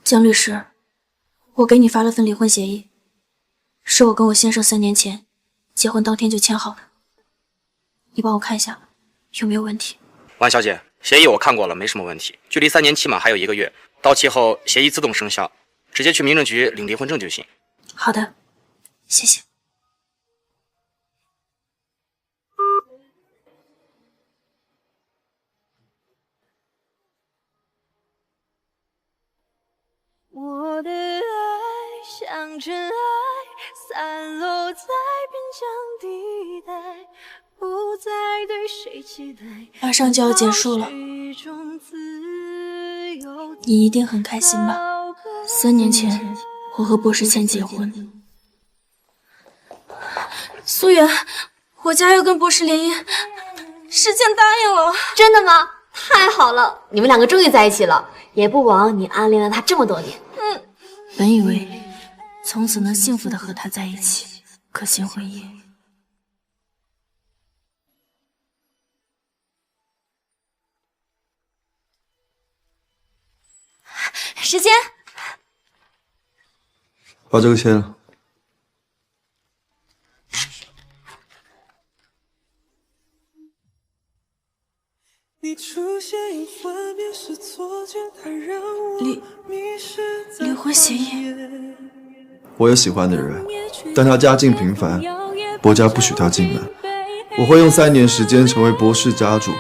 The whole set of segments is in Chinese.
江律师，我给你发了份离婚协议，是我跟我先生3年前结婚当天就签好的，你帮我看一下有没有问题。王小姐，协议我看过了，没什么问题。距离3年期满还有1个月，到期后协议自动生效，直接去民政局领离婚证就行。好的，谢谢。我的爱像尘埃，散落在边疆地带，不再对谁期待。马上就要结束了，你一定很开心吧？3年前我和波世谦结婚。苏媛，我家要跟波世联姻，世谦答应了。真的吗？太好了，你们2个终于在一起了，也不枉你暗恋了他这么多年。本以为从此能幸福的和他在一起，可心灰意。时间，把这个签了。离婚协议。我有喜欢的人，但他家境平凡，波家不许他进门。我会用3年时间成为波氏家主，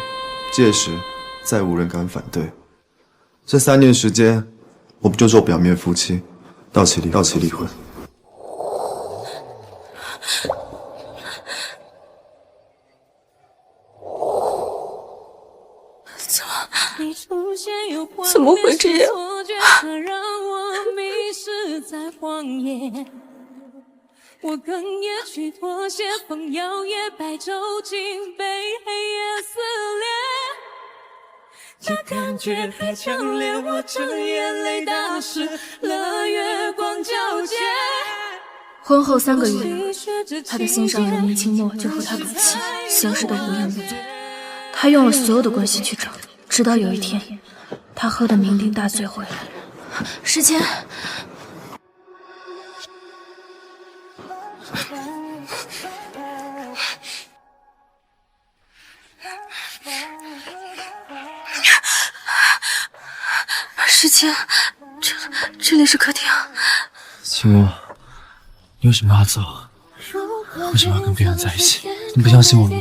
届时再无人敢反对。这3年时间，我们就做表面夫妻，到期离婚。怎么会这样？我更也去妥协，风摇曳，白昼竟被黑夜撕裂。那感觉太强烈，我睁眼泪打湿了月光皎洁。婚后3个月，他的心上人林清墨就和他赌气，消失得无影无踪。他用了所有的关系去找，直到有一天，他喝得酩酊大醉回来。时间。时间，这里是客厅。清墨，你为什么要走？为什么要跟别人在一起？你不相信我吗？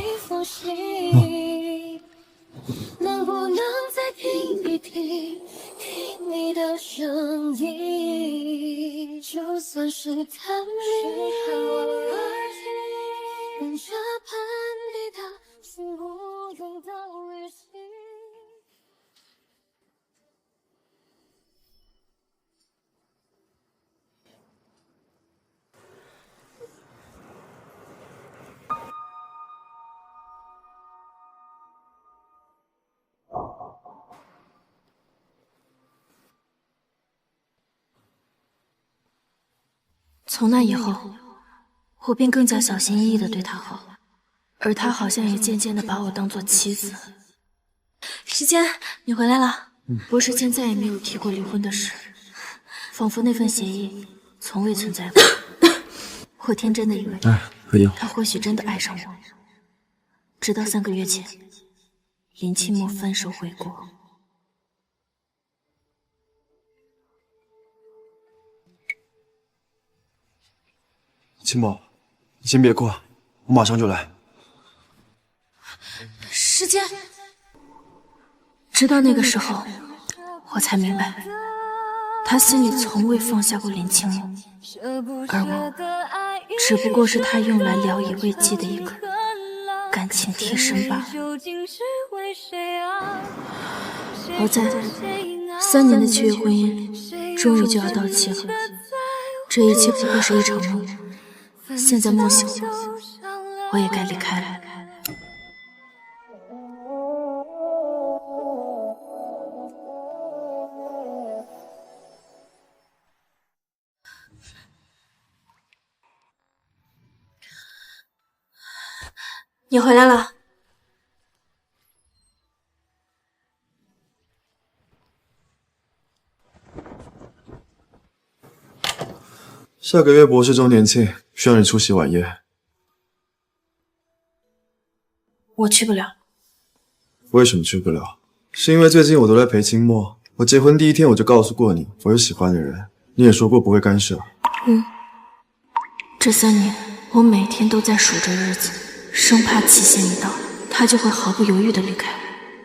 能不能再听一听你的声音？就算是探秘，跟着攀比的心不用到旅行。从那以后，我便更加小心翼翼地对他好，而他好像也渐渐地把我当作妻子。时间，你回来了。波世谦再也没有提过离婚的事，仿佛那份协议从未存在过。我天真的以为，他或许真的爱上我，直到3个月前，林清墨分手回国。清墨，你先别哭，我马上就来。时间，直到那个时候，我才明白，他心里从未放下过林清墨，而我只不过是他用来聊以慰藉的一个感情替身罢了。好在3年的契约婚姻终于就要到期了，这一切不过是一场梦。现在梦醒了，我也该离开了。你回来了。下个月博士周年庆，需要你出席晚宴。我去不了。为什么去不了？是因为最近我都在陪清墨。我结婚第一天我就告诉过你，我有喜欢的人，你也说过不会干涉。这3年，我每天都在数着日子，生怕期限一到，他就会毫不犹豫地离开我。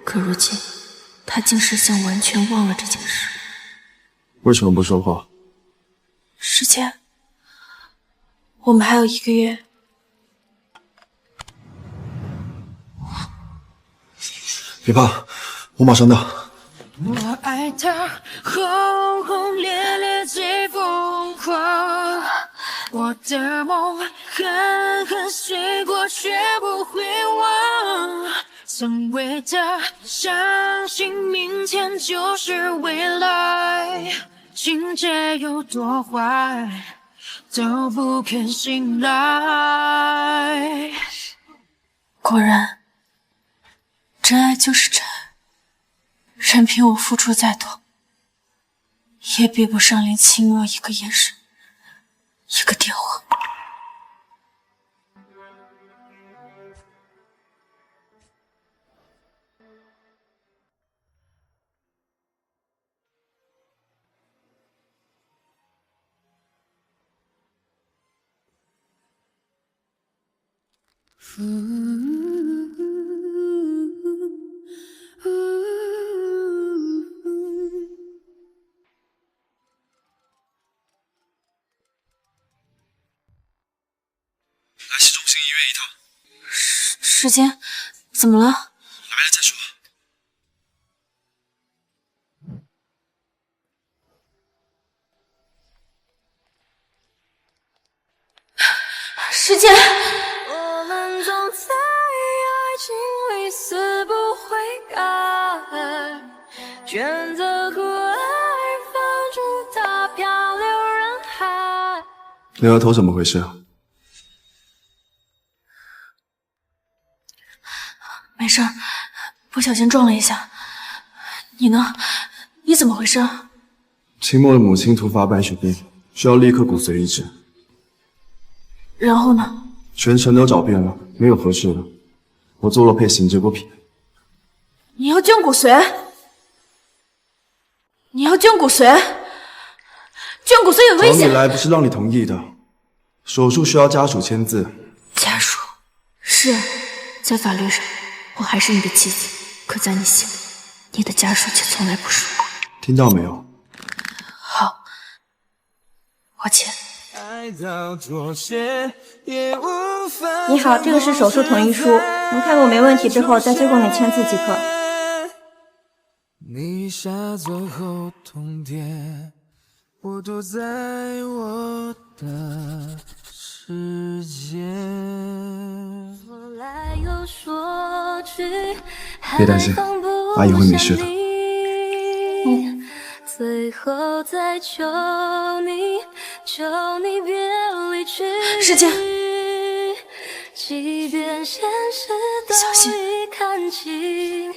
可如今，他竟是像完全忘了这件事。为什么不说话？时间，我们还有1个月。别怕，我马上到。我爱他轰轰烈烈最疯狂，我的梦狠狠碎过却不会忘，曾为他相信明天就是未来，情节有多坏都不肯醒来。果然，真爱就是真爱。任凭我付出再多，也比不上连清墨一个眼神，一个电话。来市中心医院一趟。时间，怎么了？来了再说。时间。我们总在爱情里死不悔改，选择和爱放逐它漂流人海。你额头怎么回事？没事儿，不小心撞了一下。你呢？你怎么回事？清墨的母亲突发白血病，需要立刻骨髓移植。然后呢？全城都找遍了，没有合适的。我做了配型，结果匹配。你要捐骨髓？你要捐骨髓？捐骨髓有危险。找你来不是让你同意的，手术需要家属签字。家属？是，在法律上，我还是你的妻子，可在你心里，你的家属却从来不是我。听到没有？好，我签。你好，这个是手术同意书，您看过没问题之后在最后面签字即可。你下最后通牒，我躲在我的世界。别担心，阿姨会没事的。最后再求你，求你别离去。时间，即便现实都已看清，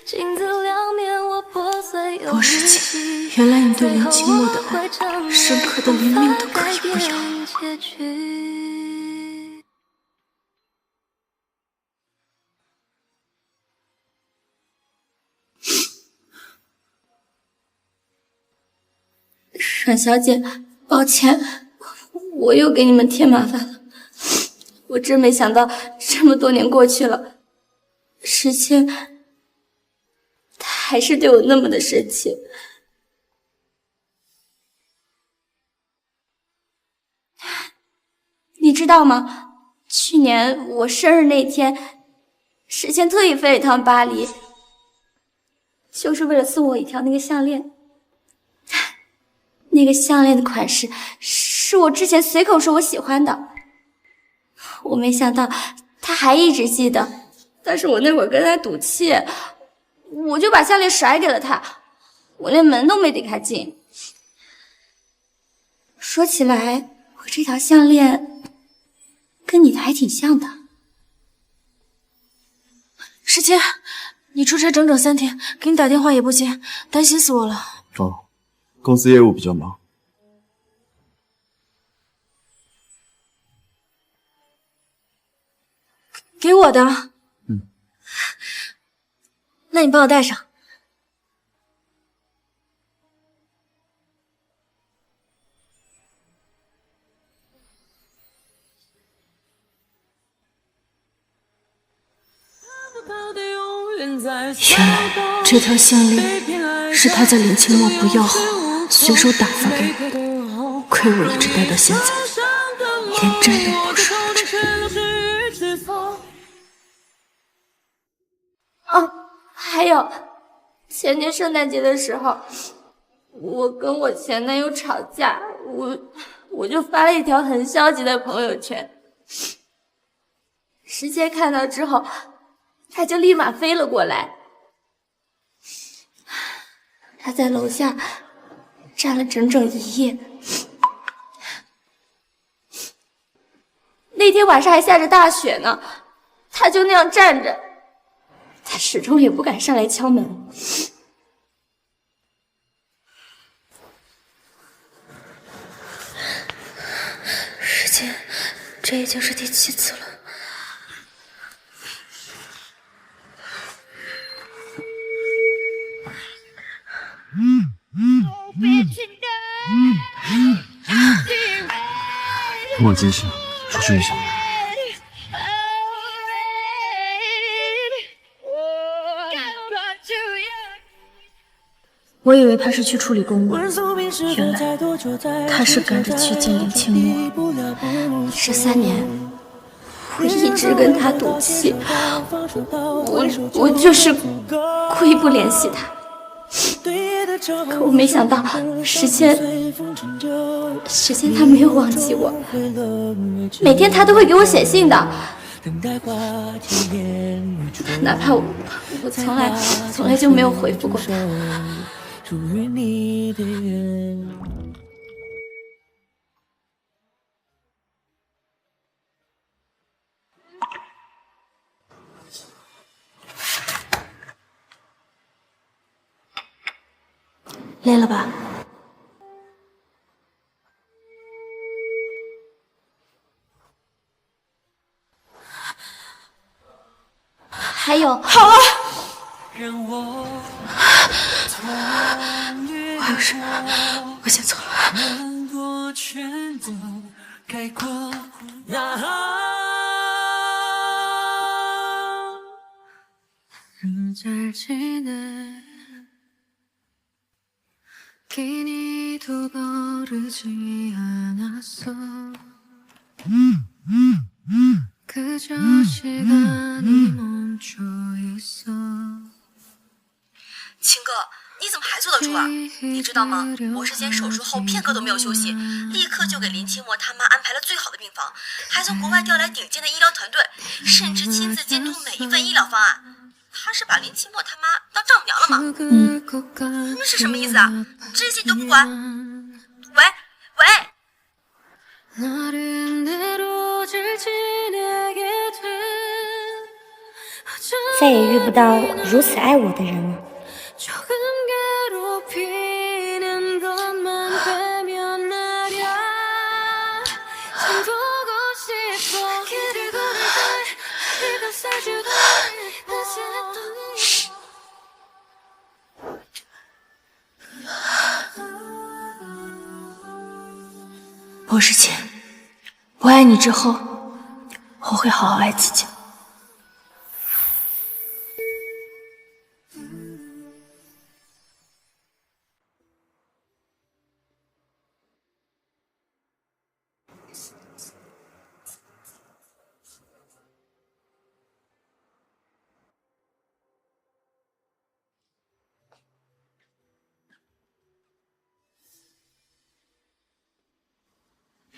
镜子两面我破碎又罗世清，原来你对林清墨的爱深刻的连命都可以不要。阮小姐，抱歉，我又给你们添麻烦了。我真没想到，这么多年过去了，时清他还是对我那么的深情。你知道吗？去年我生日那天，时清特意飞了一趟巴黎，就是为了送我一条那个项链。那个项链的款式是我之前随口说我喜欢的，我没想到他还一直记得。但是我那会儿跟他赌气，我就把项链甩给了他，我连门都没给他进。说起来，我这条项链跟你的还挺像的。时间，你出差整整3天，给你打电话也不接，担心死我了。哦，公司业务比较忙。给我的。那你帮我戴上。原来这条项链是他在林清墨不要后随手打发给我的，亏我一直戴到现在，连沾都不舍得沾。还有前年圣诞节的时候，我跟我前男友吵架，我就发了一条很消极的朋友圈。时间看到之后，他就立马飞了过来。他在楼下站了整整1夜。那天晚上还下着大雪呢，他就那样站着，他始终也不敢上来敲门。时间，这已经是第7次了。我记性，出去一下。我以为他是去处理公务，原来他是赶着去见林清墨。这3年，我一直跟他赌气，我就是故意不联系他。可我没想到，时间他没有忘记我，每天他都会给我写信的，哪怕我从来就没有回复过他。累了吧？还有，好了，我有事，我先走了。秦哥，你怎么还坐得住啊？你知道吗？博士间手术后片刻都没有休息，立刻就给林清墨他妈安排了最好的病房，还从国外调来顶尖的医疗团队，甚至亲自监督每一份医疗方案。他是把林清墨他妈当丈母娘了吗？那是什么意思啊？这些你都不管？喂，再也遇不到如此爱我的人了。博士前，我爱你之后，我会好好爱自己。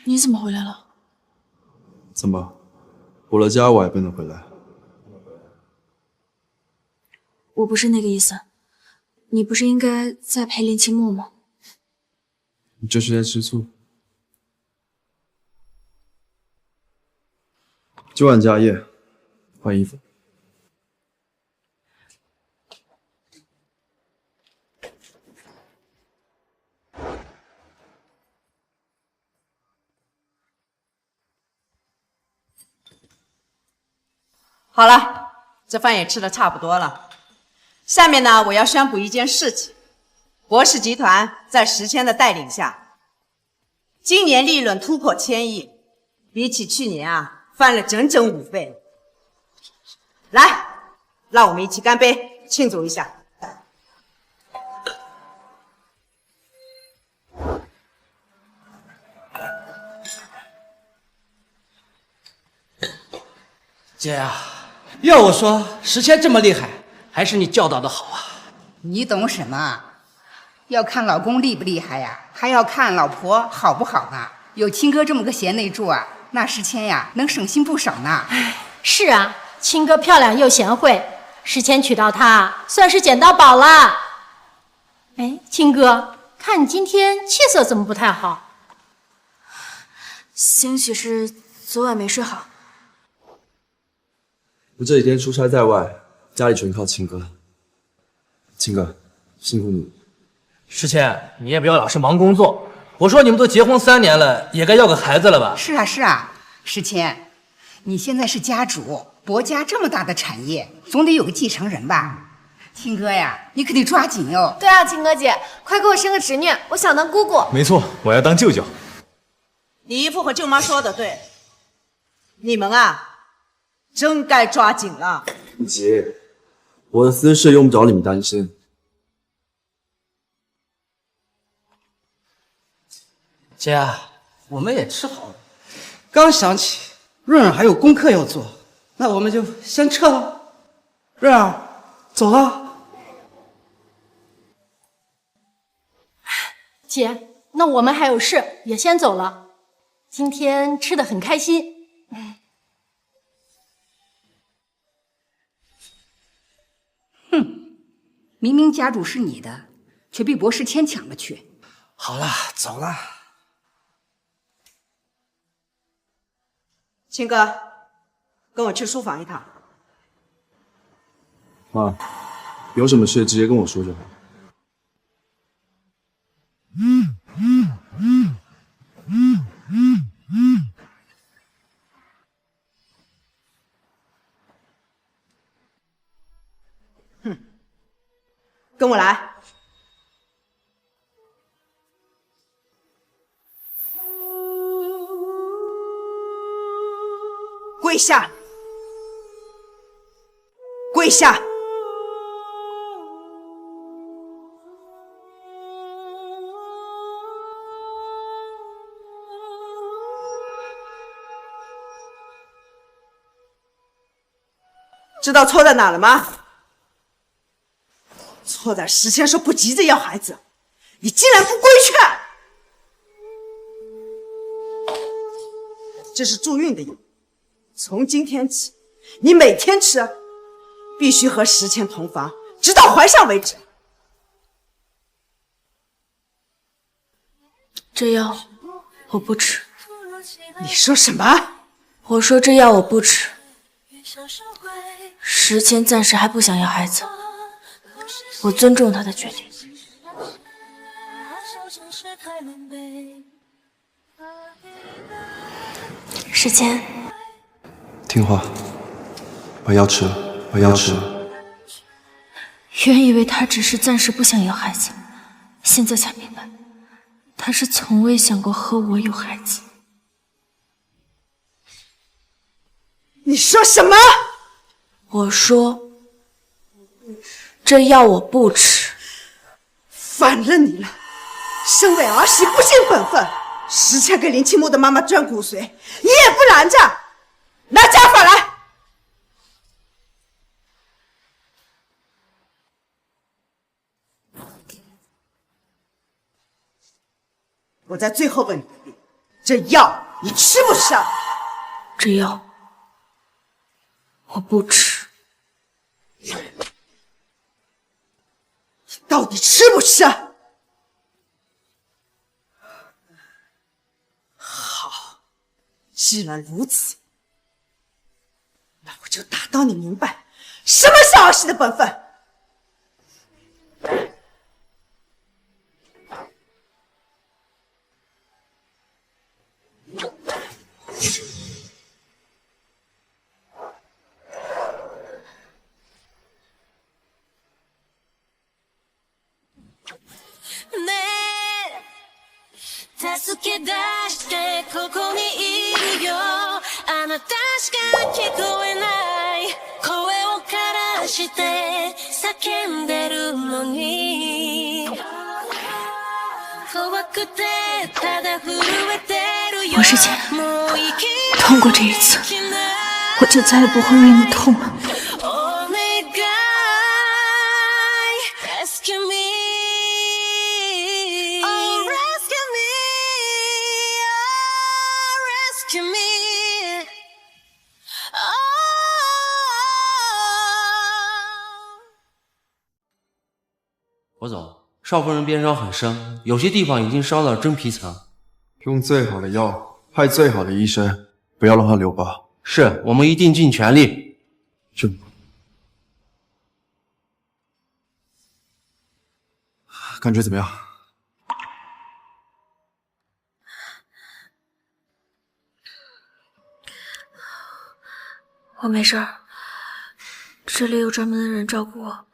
你怎么回来了？怎么，我了家我还不能回来？我不是那个意思，你不是应该在陪林清墨吗？你这是在吃醋？今晚家宴，换衣服。好了，这饭也吃得差不多了。下面呢，我要宣布一件事情：博氏集团在石谦的带领下，今年利润突破1000亿，比起去年啊，翻了整整5倍。来，让我们一起干杯，庆祝一下。姐呀，要我说，石谦这么厉害，还是你教导的好啊。你懂什么？要看老公厉不厉害呀，还要看老婆好不好呢。有亲哥这么个贤内助啊，那石谦呀能省心不少呢。是啊，亲哥漂亮又贤惠，石谦娶到她算是捡到宝了。哎，亲哥，看你今天气色怎么不太好？兴许是昨晚没睡好。我这几天出差在外，家里全靠亲哥。亲哥，辛苦你。石谦，你也不要老是忙工作。我说你们都结婚3年了，也该要个孩子了吧？是啊是啊，石谦，你现在是家主，博家这么大的产业，总得有个继承人吧？亲哥呀，你可得抓紧哟。对啊，亲哥姐，快给我生个侄女，我想当姑姑。没错，我要当舅舅。你姨父和舅妈说的对，你们啊，真该抓紧了。姐，我的私事用不着你们担心。姐啊，我们也吃好了。刚想起润儿还有功课要做，那我们就先撤了。润儿，走了。姐，那我们还有事，也先走了。今天吃得很开心。哼，明明家主是你的，却被博士谦抢了去。好了，走了。亲哥，跟我去书房一趟。妈，有什么事直接跟我说就好。哼，跟我来。跪下！跪下！知道错在哪了吗？错在石谦说不急着要孩子，你竟然不规劝。这是助孕的药。从今天起，你每天吃，必须和石谦同房，直到怀上为止。这药我不吃。你说什么？我说这药我不吃。石谦暂时还不想要孩子，我尊重他的决定。石谦，听话，把药吃了，把药吃了。原以为他只是暂时不想要孩子，现在才明白，他是从未想过和我有孩子。你说什么？我说，这药我不吃。反了你了！身为儿媳不尽本分，石谦给林清木的妈妈捐骨髓，你也不拦着，拿家法来！我在最后问你一遍，这药你吃不吃？这药我不吃。你到底吃不吃？好，既然如此，那我就打到你明白什么是儿媳的本分。け出してここにいるよあなたしか聞こえない声を枯らして叫んでるのに怖くてただ震えてるよ我是姐，痛过这一次，我就再也不会为你痛了。博总，少夫人鞭伤很深，有些地方已经烧到真皮层。用最好的药，派最好的医生，不要让她留疤。是我们一定尽全力。感觉怎么样？我没事儿，这里有专门的人照顾我。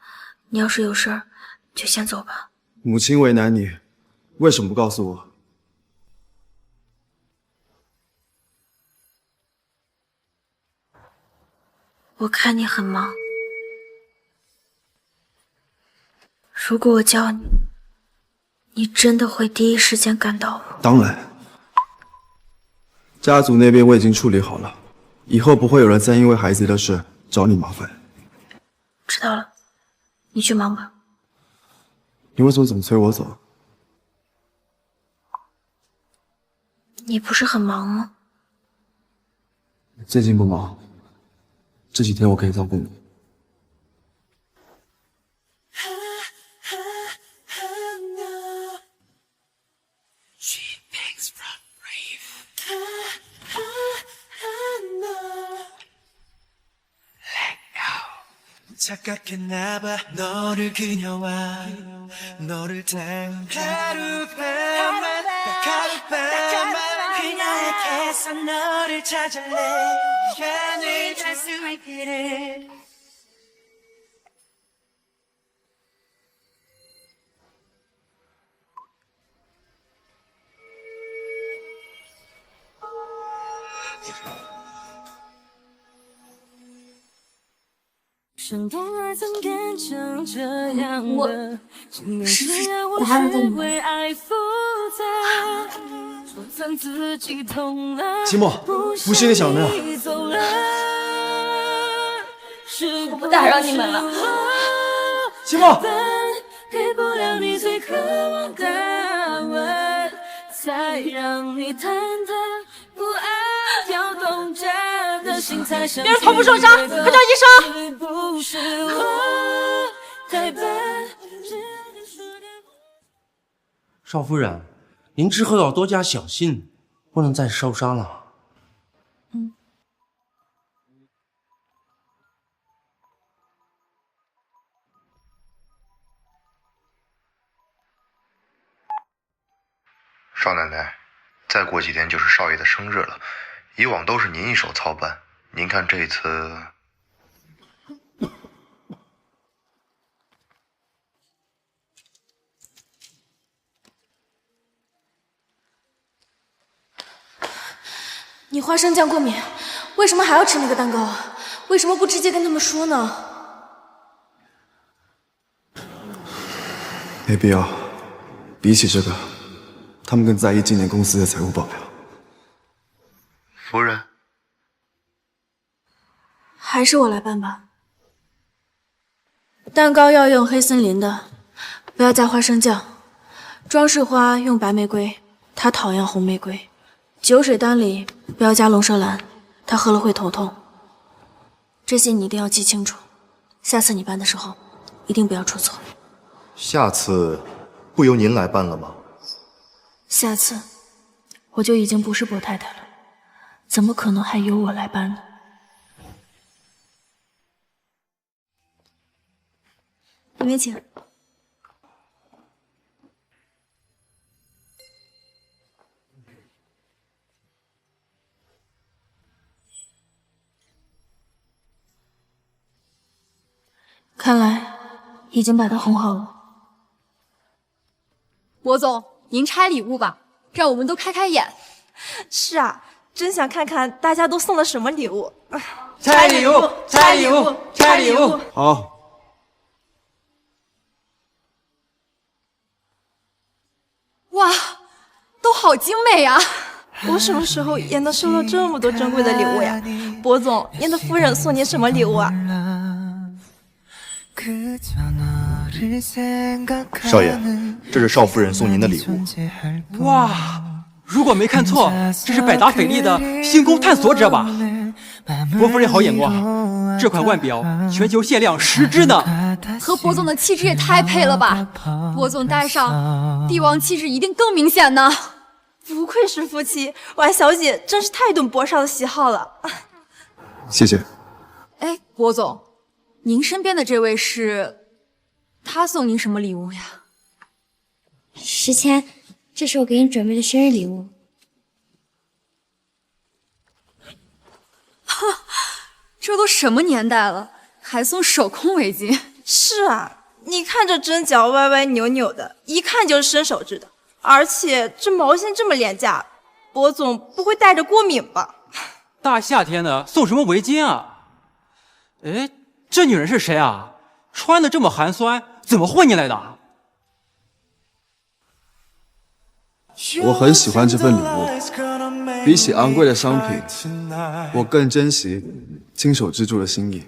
你要是有事儿，就先走吧。母亲为难你，为什么不告诉我？我看你很忙，如果我叫你，你真的会第一时间赶到我？当然，家族那边我已经处理好了，以后不会有人再因为孩子的事找你麻烦。知道了，你去忙吧。你为什么总催我走？你不是很忙吗？最近不忙，这几天我可以照顾你。生动儿怎变成这样的？师傅，我还要等你们。期末，不是你想的。我不打扰你们了。期末。给不了你最渴望的吻，才让你忐忑不安，跳动着的心才想。别人头部受伤，快叫医生！不是我太笨。少夫人，您之后要多加小心，不能再受伤了。少奶奶，再过几天就是少爷的生日了，以往都是您一手操办，您看这次……你花生酱过敏，为什么还要吃那个蛋糕？为什么不直接跟他们说呢？没必要，比起这个，他们更在意今年公司的财务报表。夫人，还是我来办吧。蛋糕要用黑森林的，不要加花生酱。装饰花用白玫瑰，他讨厌红玫瑰。酒水单里不要加龙舌兰，他喝了会头痛。这些你一定要记清楚，下次你办的时候一定不要出错。下次不由您来办了吗？下次我就已经不是波太太了，怎么可能还由我来办呢？里面请。看来已经把它哄好了。博总，您拆礼物吧，让我们都开开眼。是啊，真想看看大家都送了什么礼物。拆礼物，拆礼物，拆礼物。好。哇，都好精美啊！我什么时候也能收到这么多珍贵的礼物呀？博总，您的夫人送您什么礼物啊？少爷，这是少夫人送您的礼物。哇，如果没看错，这是百达翡丽的星空探索者吧？博夫人好眼光，这款腕表全球限量10只呢。和博总的气质也太配了吧！博总戴上，帝王气质一定更明显呢。不愧是夫妻，婉小姐真是太懂博少的喜好了。谢谢。哎，博总，您身边的这位是，他送您什么礼物呀？时迁，这是我给你准备的生日礼物。这都什么年代了，还送手工围巾？是啊，你看这针脚歪歪扭扭的，一看就是伸手制的。而且这毛线这么廉价，博总不会带着过敏吧？大夏天的送什么围巾啊？哎，这女人是谁啊？穿的这么寒酸，怎么混进来的？我很喜欢这份礼物，比起昂贵的商品，我更珍惜亲手制作的心意。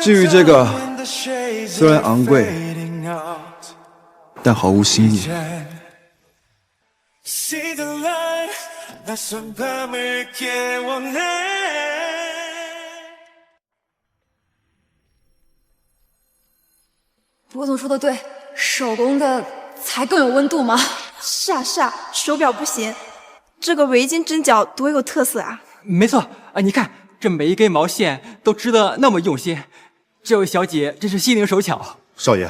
至于这个，虽然昂贵，但毫无新意。博总说的对，手工的才更有温度吗？是啊是啊，手表不行，这个围巾针脚多有特色啊！没错啊，你看这每一根毛线都织得那么用心，这位小姐真是心灵手巧。少爷，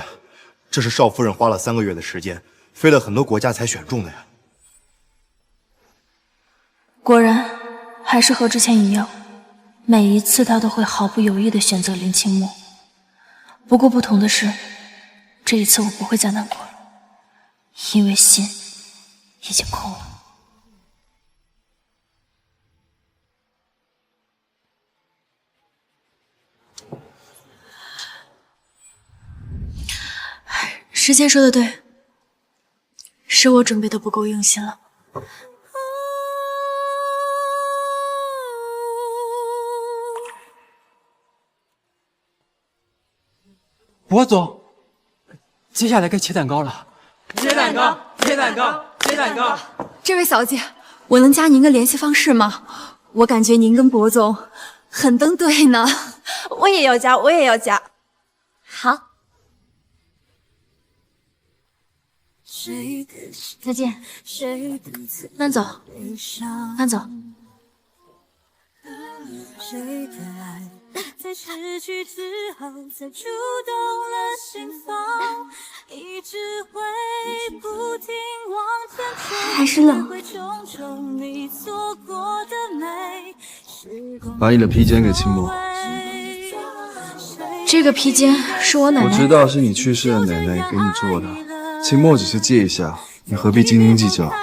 这是少夫人花了3个月的时间，飞了很多国家才选中的呀。果然，还是和之前一样，每一次他都会毫不犹豫地选择林清墨。不过不同的是，这一次我不会再难过了，因为心已经空了。时间说的对，是我准备的不够用心了。博总，接下来该切蛋糕了。切蛋糕，切蛋糕，切蛋糕。这位小姐，我能加您个联系方式吗？我感觉您跟博总很登对呢。我也要加，我也要加。好。再见，慢走，慢走。在失去之后，才触动了心房，一直会不停往前走，还是冷。把你的披肩给清墨。这个披肩是我奶奶。我知道是你去世的奶奶给你做的，清墨只是借一下，你何必斤斤计较？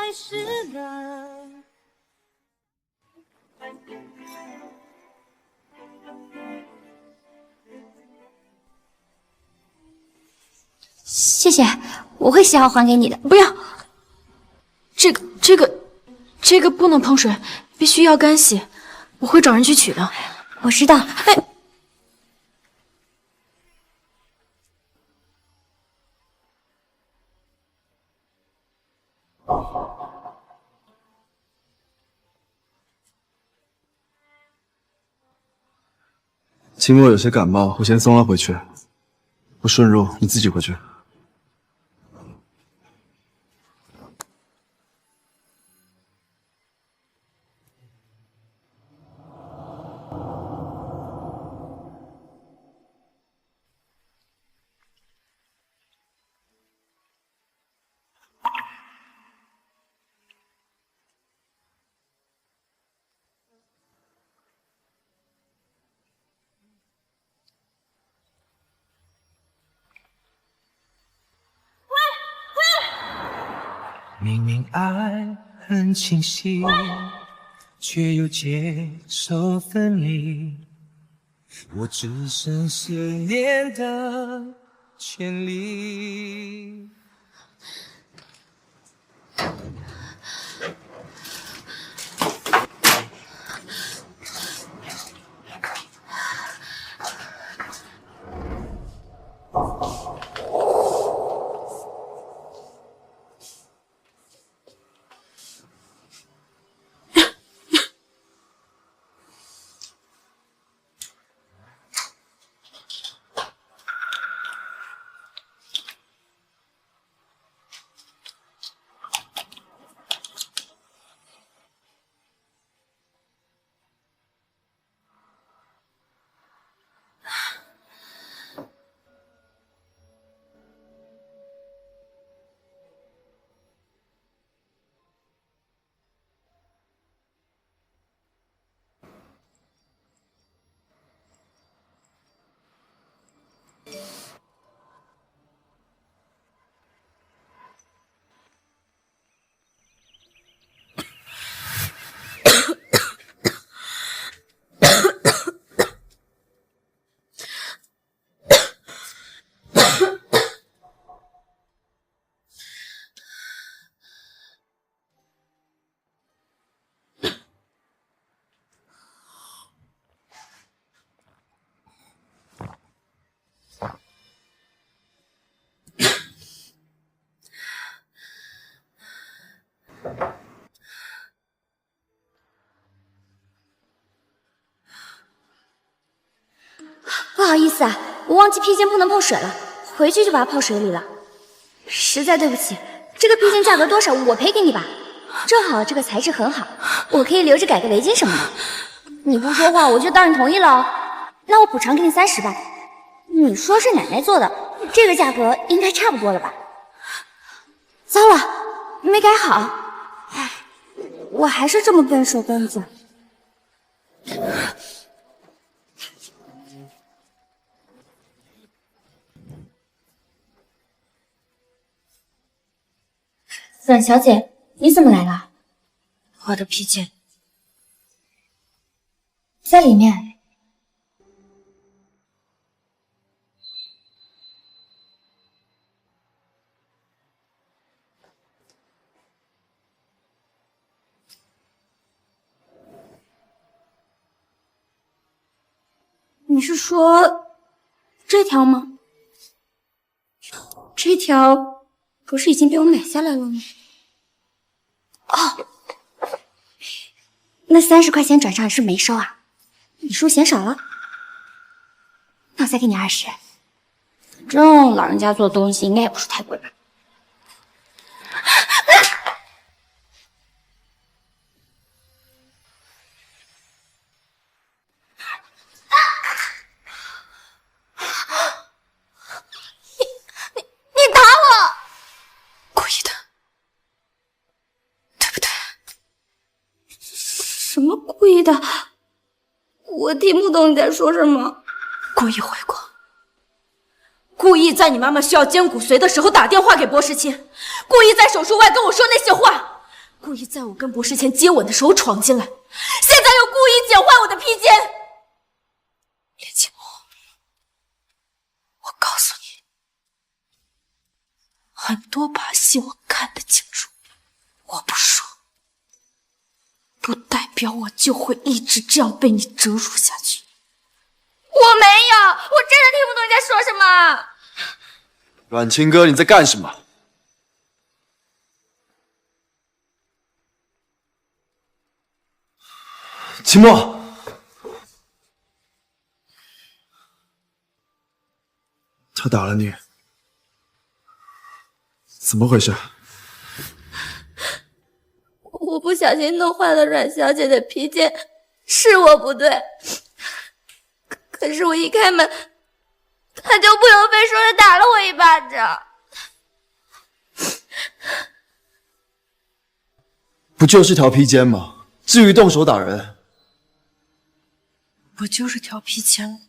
谢谢，我会写好还给你的。不要，这个不能碰水，必须要干洗，我会找人去取的。我知道。哎，清墨有些感冒，我先送他回去。不顺路，你自己回去。明明爱很清晰，却又接受分离，我只剩思念的权利。不好意思啊，我忘记披肩不能碰水了，回去就把它泡水里了。实在对不起，这个披肩价格多少我赔给你吧。正好这个材质很好，我可以留着改个围巾什么的。你不说话我就当你同意了哦。那我补偿给你30吧。你说是奶奶做的，这个价格应该差不多了吧？糟了，没改好。唉，我还是这么笨手笨脚。阮小姐，你怎么来了？我的披肩在里面。你是说这条吗？这条不是已经被我买下来了吗？哦，那30块钱转账是没收啊？你是不是嫌少了？那我再给你20，反正老人家做的东西应该也不是太贵吧。你打我！故意的，对不对？什么故意的？我听不懂你在说什么。故意回国，故意在你妈妈需要捐骨髓的时候打电话给博士清，故意在手术外跟我说那些话，故意在我跟博士清接吻的时候闯进来，现在又故意剪坏我的披肩。连清墨，我告诉你，很多把戏我看得清楚，我不说，不代表我就会一直这样被你折辱下去。我没有，我真的听不懂你在说什么。阮清哥，你在干什么？清墨，他打了你，怎么回事？我不小心弄坏了阮小姐的披肩，是我不对。可是我一开门，他就不由分说的打了我一巴掌。不就是条披肩吗？至于动手打人？不就是条披肩吗？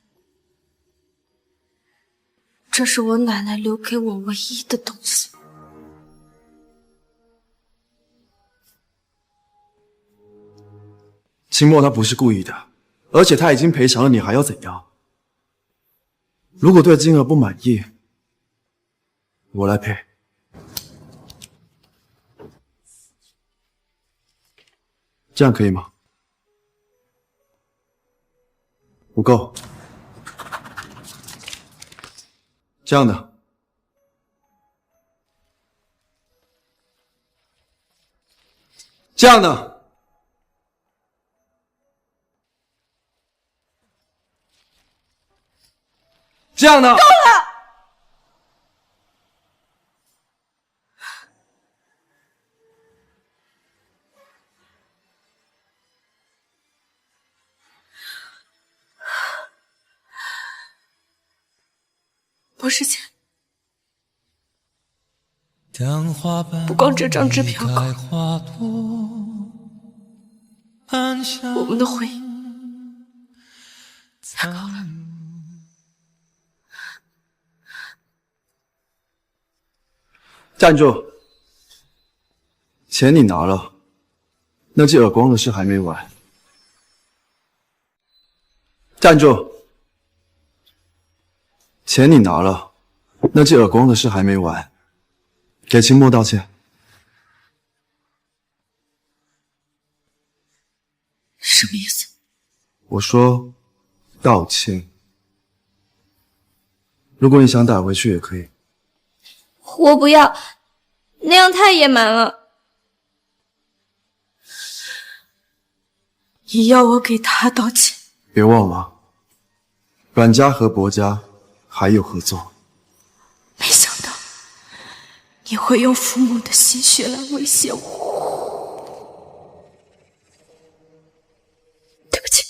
这是我奶奶留给我唯一的东西。清墨他不是故意的，而且他已经赔偿了，你还要怎样？如果对金额不满意，我来赔。这样可以吗？不够。这样的。这样的。这样的。够了！不是钱，不光这张支票够，我们的婚姻才够了。站住！钱你拿了，那记耳光的事还没完。站住！钱你拿了，那记耳光的事还没完。给清墨道歉。什么意思？我说道歉。如果你想打回去也可以。我不要，那样太野蛮了。你要我给他道歉？别忘了，阮家和薄家还有合作。没想到你会用父母的心血来威胁我。对不起。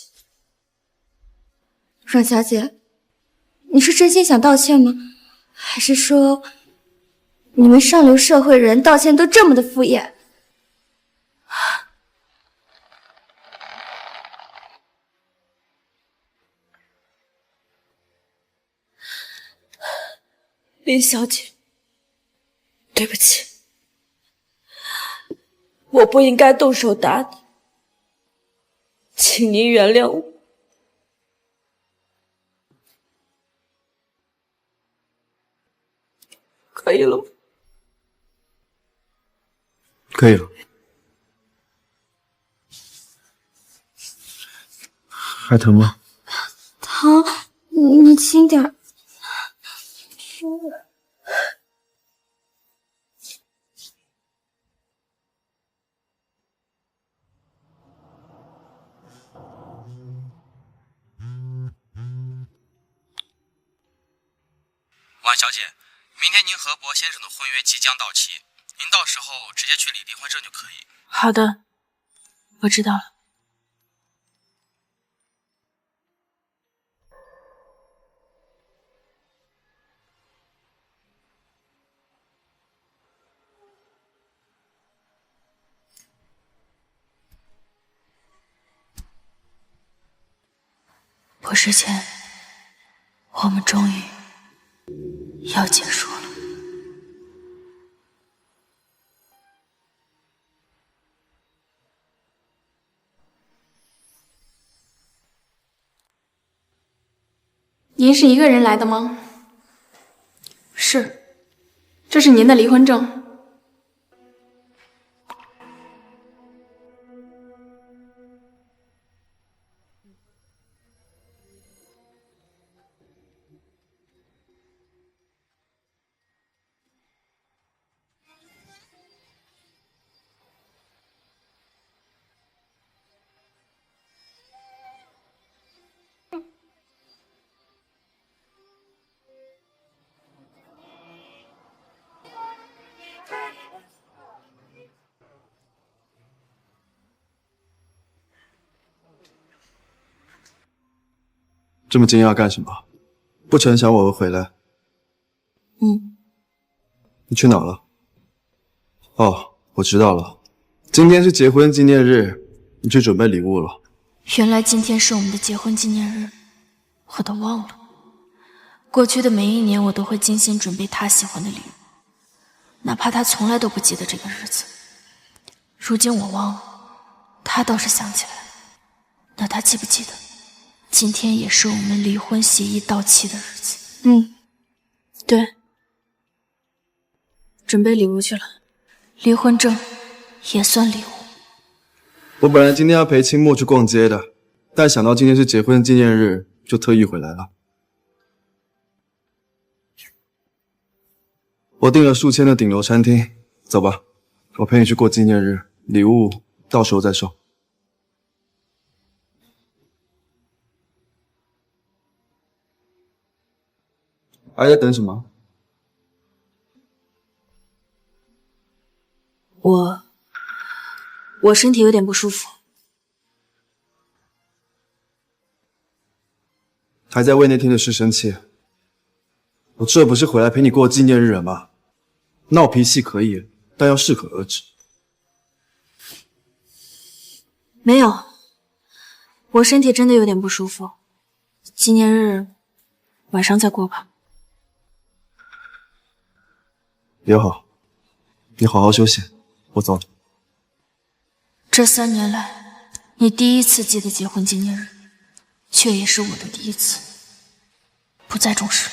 阮小姐，你是真心想道歉吗？还是说你们上流社会人道歉都这么的敷衍？林小姐，对不起，我不应该动手打你，请您原谅我。可以了吗？可以了。还疼吗？疼，你轻点儿。婉小姐，明天您和薄先生的婚约即将到期，您到时候直接去领离婚证就可以。好的，我知道了。不是钱，我们终于要结束了。您是一个人来的吗？是，这是您的离婚证。这么惊讶干什么？不成想我会回来？你去哪了？哦，我知道了，今天是结婚纪念日，你去准备礼物了。原来今天是我们的结婚纪念日，我都忘了。过去的每一年，我都会精心准备他喜欢的礼物，哪怕他从来都不记得这个日子。如今我忘了，他倒是想起来了。那他记不记得，今天也是我们离婚协议到期的日子？对。准备礼物去了。离婚证也算礼物。我本来今天要陪清墨去逛街的，但想到今天是结婚纪念日，就特意回来了。我订了数千的顶楼餐厅，走吧，我陪你去过纪念日，礼物到时候再收。还在等什么？我身体有点不舒服。还在为那天的事生气？我这不是回来陪你过纪念日了吗？闹脾气可以，但要适可而止。没有，我身体真的有点不舒服。纪念日晚上再过吧。也好，你好好休息，我走了。这3年来，你第一次记得结婚纪念日，却也是我的第一次不再重视。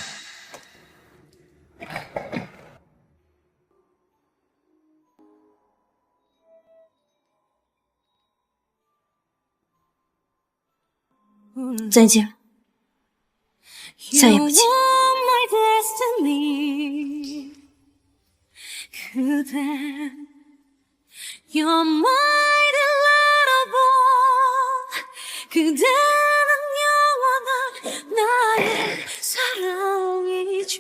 再见。再也不见。 You're my delightable 그대는 영원한 나의 사랑이죠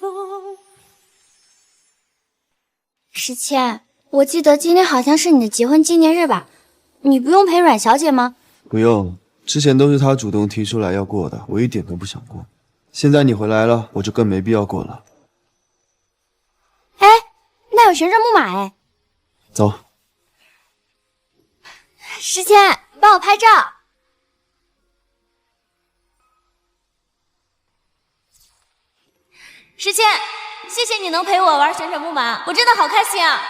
诗谦，我记得今天好像是你的结婚纪念日吧？你不用陪阮小姐吗？不用，之前都是他主动提出来要过的，我一点都不想过。现在你回来了，我就更没必要过了。哎，那有旋转木马哎。走。 诗谦，帮我拍照。诗谦，谢谢你能陪我玩旋转木马，我真的好开心啊！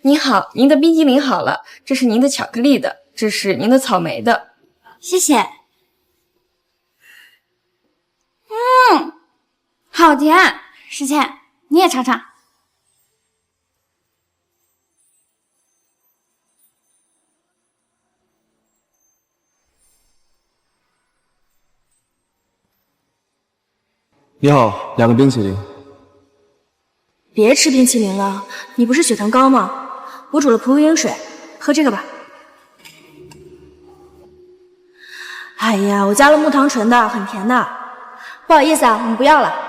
您好，您的冰激凌好了，这是您的巧克力的，这是您的草莓的，谢谢。好甜，诗谦，你也尝尝。你好，2个冰淇淋。别吃冰淇淋了，你不是血糖高吗？我煮了葡萄冰水，喝这个吧。哎呀，我加了木糖醇的，很甜的。不好意思啊，我们不要了。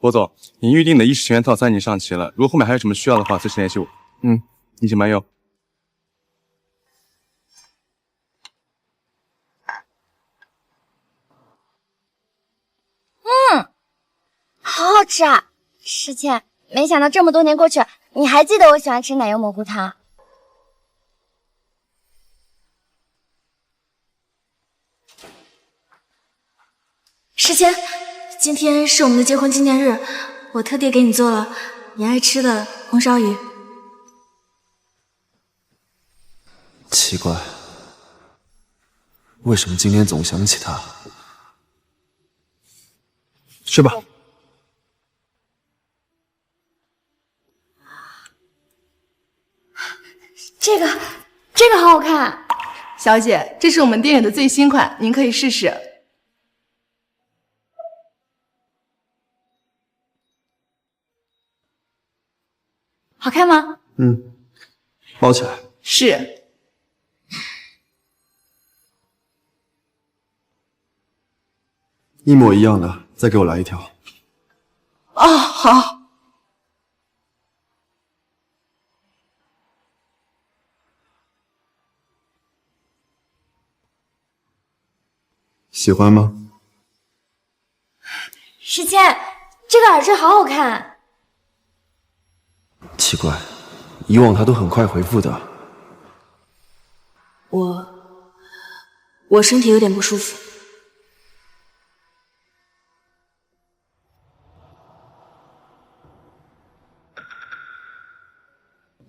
博总，您预定的衣食全套餐已经上齐了，如果后面还有什么需要的话，随时联系我。一起慢用。好好吃啊！诗倩，没想到这么多年过去，你还记得我喜欢吃奶油蘑菇汤。诗谦，今天是我们的结婚纪念日，我特地给你做了你爱吃的红烧鱼。奇怪，为什么今天总想起他？吃吧。这个好好看。小姐，这是我们店里的最新款，您可以试试。 好看吗？包起来。是。一模一样的，再给我来一条。哦，好。喜欢吗？时迁，这个耳坠好好看。奇怪，以往他都很快回复的。我身体有点不舒服。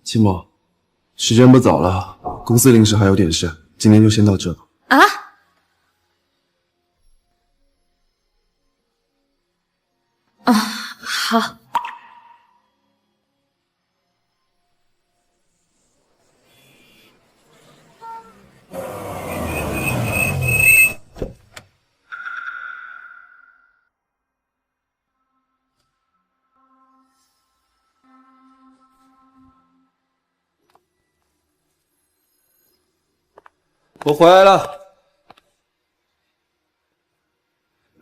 期末，时间不早了，公司临时还有点事，今天就先到这。啊？啊，好。我回来了。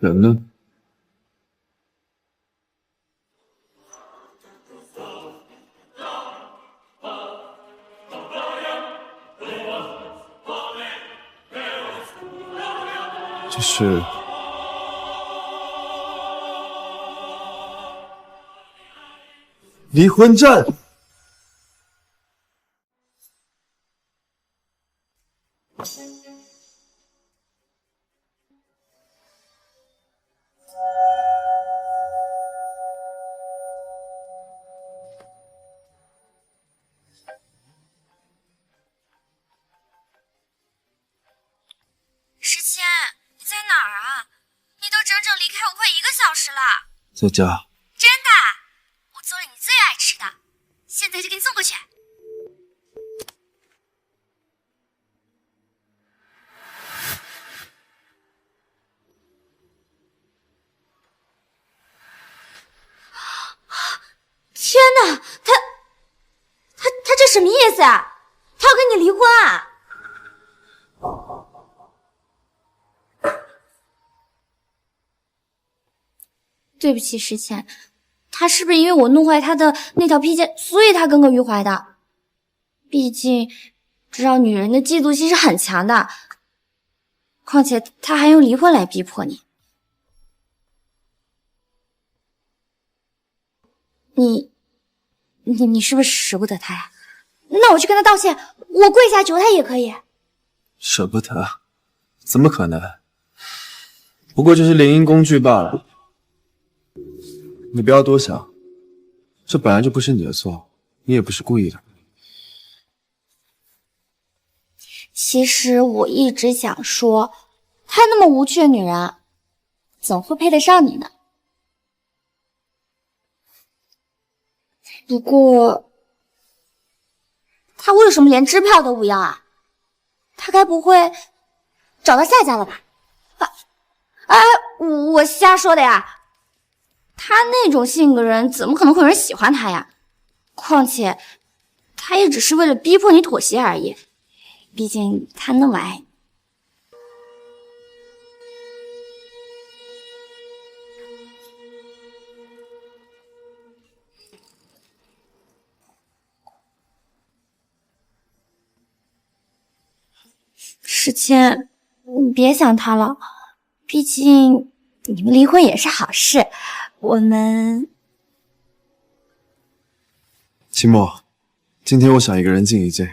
人呢？这是离婚证。时迁，你在哪儿啊？你都整整离开我快1个小时了。在家。真的？我做了你最爱吃的，现在就给你送过去。天哪，他这什么意思啊？他要跟你离婚啊？对不起，时迁，他是不是因为我弄坏他的那条披肩，所以他耿耿于怀的？毕竟，知道女人的嫉妒心是很强的，况且他还用离婚来逼迫你。你是不是舍不得他呀？那我去跟他道歉，我跪下求他也可以。舍不得？怎么可能？不过就是联姻工具罢了。你不要多想，这本来就不是你的错，你也不是故意的。其实我一直想说，她那么无趣的女人，怎会配得上你呢？不过，她为什么连支票都不要啊？她该不会找到下家了吧？我瞎说的呀。他那种性格人，怎么可能会有人喜欢他呀？况且，他也只是为了逼迫你妥协而已。毕竟他那么爱你。时迁，你别想他了，毕竟你们离婚也是好事。我们期末，今天我想一个人静一静。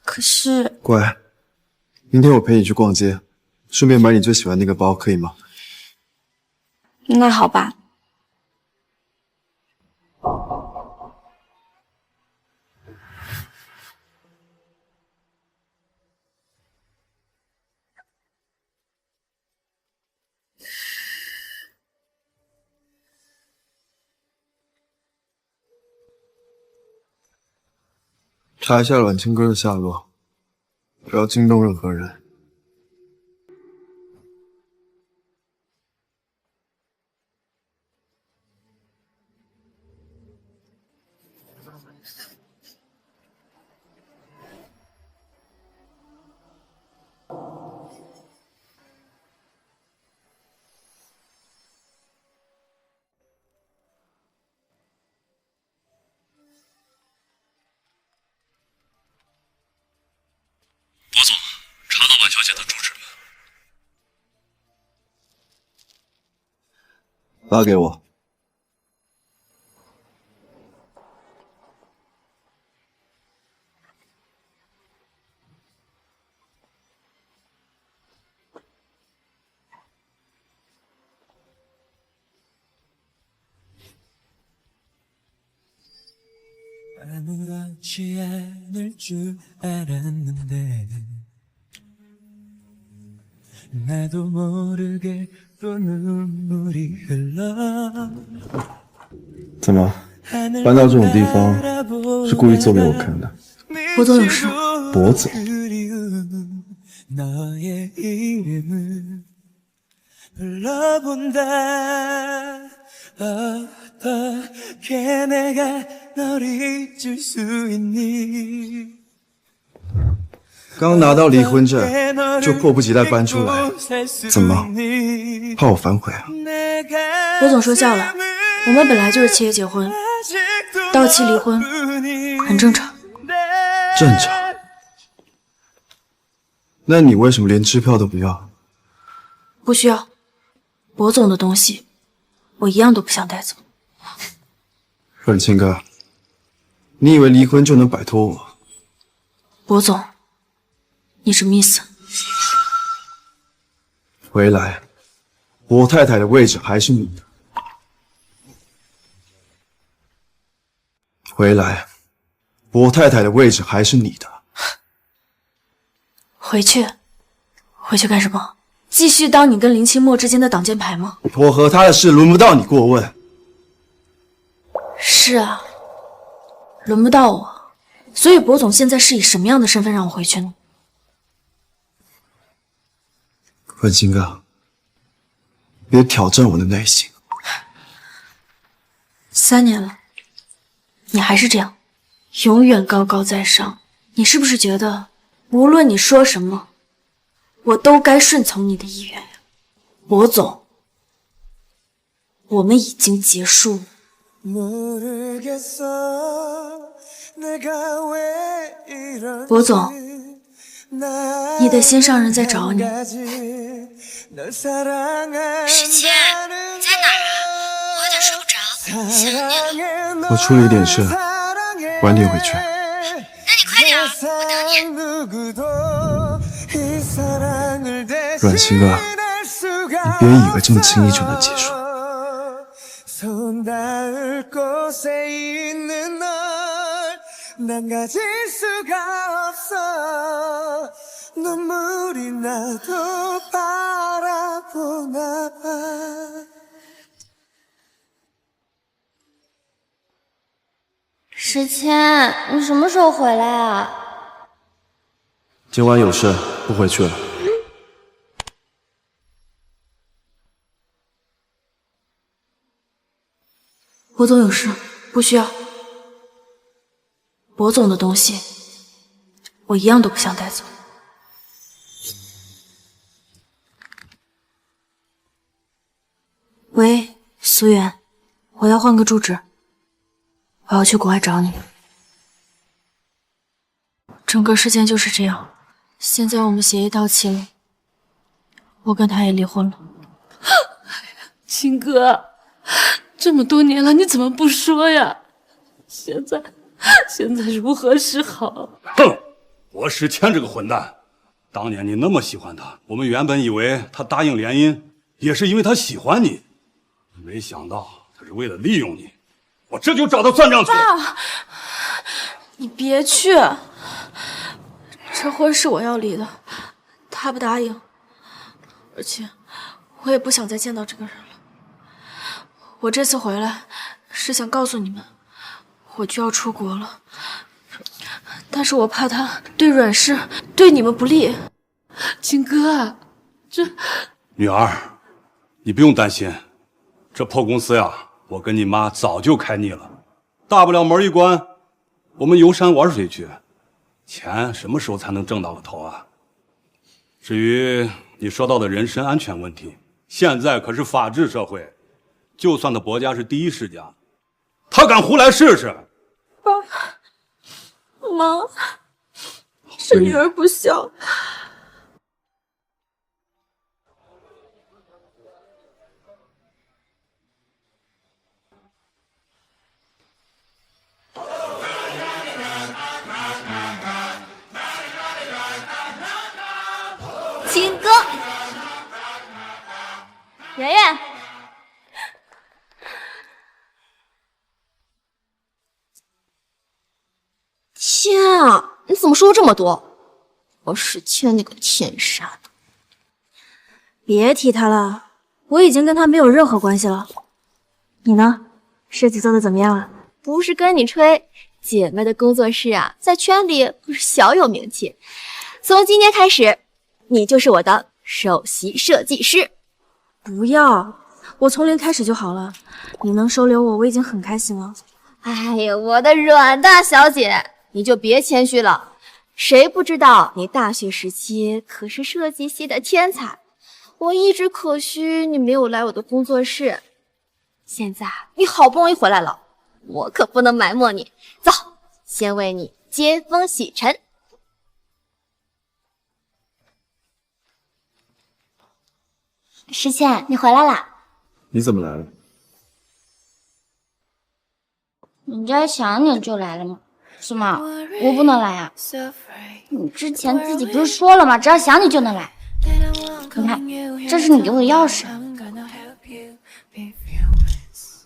可是，乖，明天我陪你去逛街，顺便买你最喜欢那个包，可以吗？那好吧。查一下阮清歌的下落，不要惊动任何人。博总，查到婉小姐的住址了。发给我。怎么，搬到这种地方是故意做给我看的？博总有事。博总。刚拿到离婚证，就迫不及待搬出来，怎么怕我反悔啊？博总说笑了，我们本来就是契约结婚，到期离婚很正常。正常？那你为什么连支票都不要？不需要，博总的东西我一样都不想带走。阮清哥，你以为离婚就能摆脱我？博总，你什么意思？回来，我太太的位置还是你的。回来，我太太的位置还是你的。回去？回去干什么？继续当你跟林清墨之间的挡箭牌吗？我和他的事轮不到你过问。是啊，轮不到我。所以博总现在是以什么样的身份让我回去呢？阮清哥，别挑战我的内心。3年了，你还是这样，永远高高在上。你是不是觉得无论你说什么，我都该顺从你的意愿呀？博总，我们已经结束了。博总，你的心上人在找你。世谦，你在哪儿啊？我有点睡不着，想你了。我处理一点事，晚点回去。那你快点，我等你。阮清哥，你别以为这么轻易就能结束。 손 닿을 곳에 있는 널 난 가질 수가 없어 눈물이 나도 바라보나 봐 时谦，你什么时候回来啊？今晚有事，不回去了。 博总有事，不需要。博总的东西，我一样都不想带走。喂，苏远，我要换个住址，我要去国外找你。整个事件就是这样，现在我们协议到期了，我跟他也离婚了。秦哥。 这么多年了，你怎么不说呀？现在如何是好？哼！我史谦这个混蛋，当年你那么喜欢他，我们原本以为他答应联姻也是因为他喜欢你，没想到他是为了利用你。我这就找他算账去。爸，你别去，这婚是我要离的，他不答应，而且我也不想再见到这个人了。 我这次回来是想告诉你们，我就要出国了，但是我怕他对阮氏对你们不利。金哥，这女儿，你不用担心，这破公司呀，我跟你妈早就开腻了，大不了门一关，我们游山玩水去，钱什么时候才能挣到个头啊？至于你说到的人身安全问题，现在可是法治社会。 就算他薄家是第一世家，他敢胡来试试？爸妈，是女儿不孝。天啊，你怎么说这么多？我史倩那个天杀的！别提他了，我已经跟他没有任何关系了。你呢？设计做的怎么样了？不是跟你吹，姐妹的工作室啊，在圈里可是小有名气。从今天开始，你就是我的首席设计师。不要，我从零开始就好了。你能收留我，我已经很开心了。哎呀，我的阮大小姐，你就别谦虚了。谁不知道你大学时期可是设计系的天才？我一直可惜你没有来我的工作室。现在你好不容易回来了，我可不能埋没你。走，先为你接风洗尘。石倩，你回来啦？你怎么来了？人家想你就来了吗？是吗？我不能来啊？你之前自己不是说了吗？只要想你就能来。你看，这是你给我的钥匙。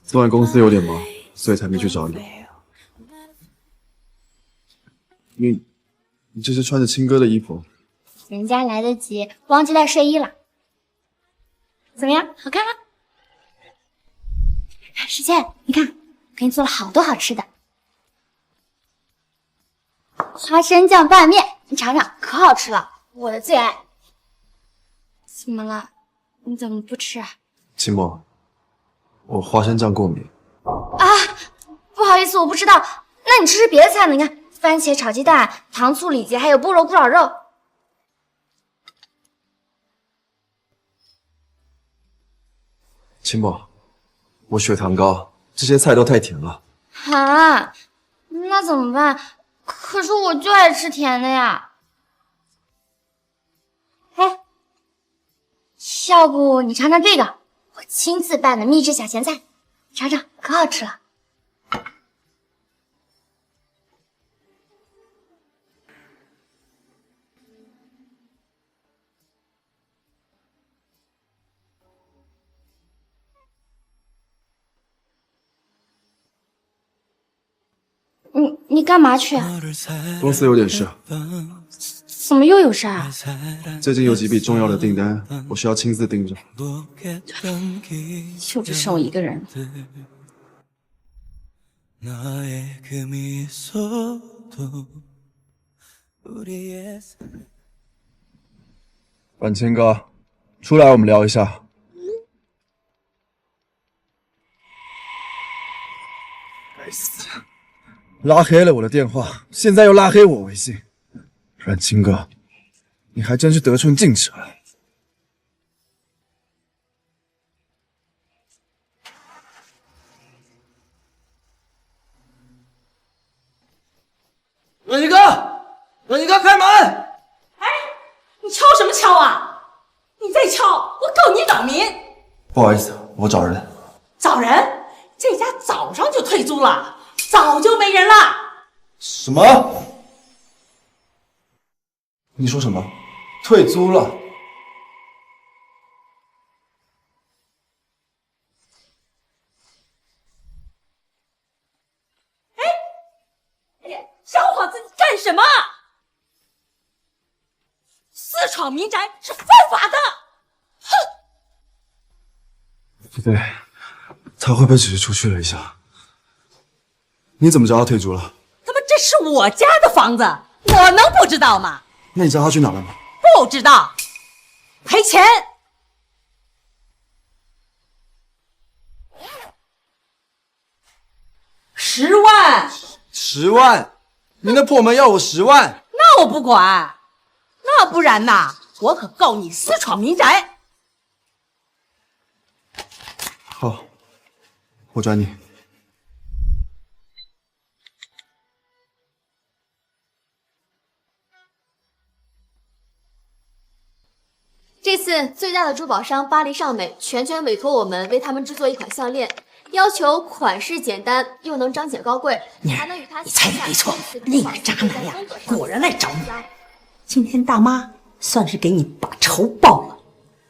昨晚公司有点忙，所以才没去找你。你这是穿着青哥的衣服？人家来得及，忘记带睡衣了。怎么样，好看吗？石倩，你看，给你做了好多好吃的。花生酱拌面，你尝尝，可好吃了，我的最爱。怎么了？你怎么不吃啊？秦墨，我花生酱过敏。啊，不好意思，我不知道。那你吃吃别的菜呢？你看，番茄炒鸡蛋、糖醋里脊，还有菠萝咕咾肉。秦墨，我血糖高，这些菜都太甜了。啊，那怎么办？可是我就爱吃甜的呀。哎，要不你尝尝这个，我亲自拌的秘制小咸菜，尝尝，可好吃了。你干嘛去啊？公司有点事。怎么又有事啊？最近有几笔重要的订单，我需要亲自盯着。就只剩我一个人。万清哥，出来我们聊一下。该死！拉黑了我的电话，现在又拉黑我微信。阮清哥，你还真是得寸进尺了。阮清哥，阮清哥，开门！哎，你敲什么敲啊？你再敲，我告你扰民！不好意思，我找人。找人？这家早上就退租了，早就没人了。什么？你说什么？退租了？哎，小伙子，你干什么？私闯民宅是犯法的！哼！不对，他会不会只是出去了一下？你怎么知道他退租了？他妈，这是我家的房子，我能不知道吗？那你知道他去哪了吗？不知道，赔钱。10万。10万？你那破门要我10万？那我不管，那不然呐，我可告你私闯民宅。好，我转你。这次最大的珠宝商巴黎尚美全权委托我们为他们制作一款项链，要求款式简单又能彰显高贵，还能与他。你猜的没错，那个渣男呀，果然来找你。今天大妈算是给你把仇报了，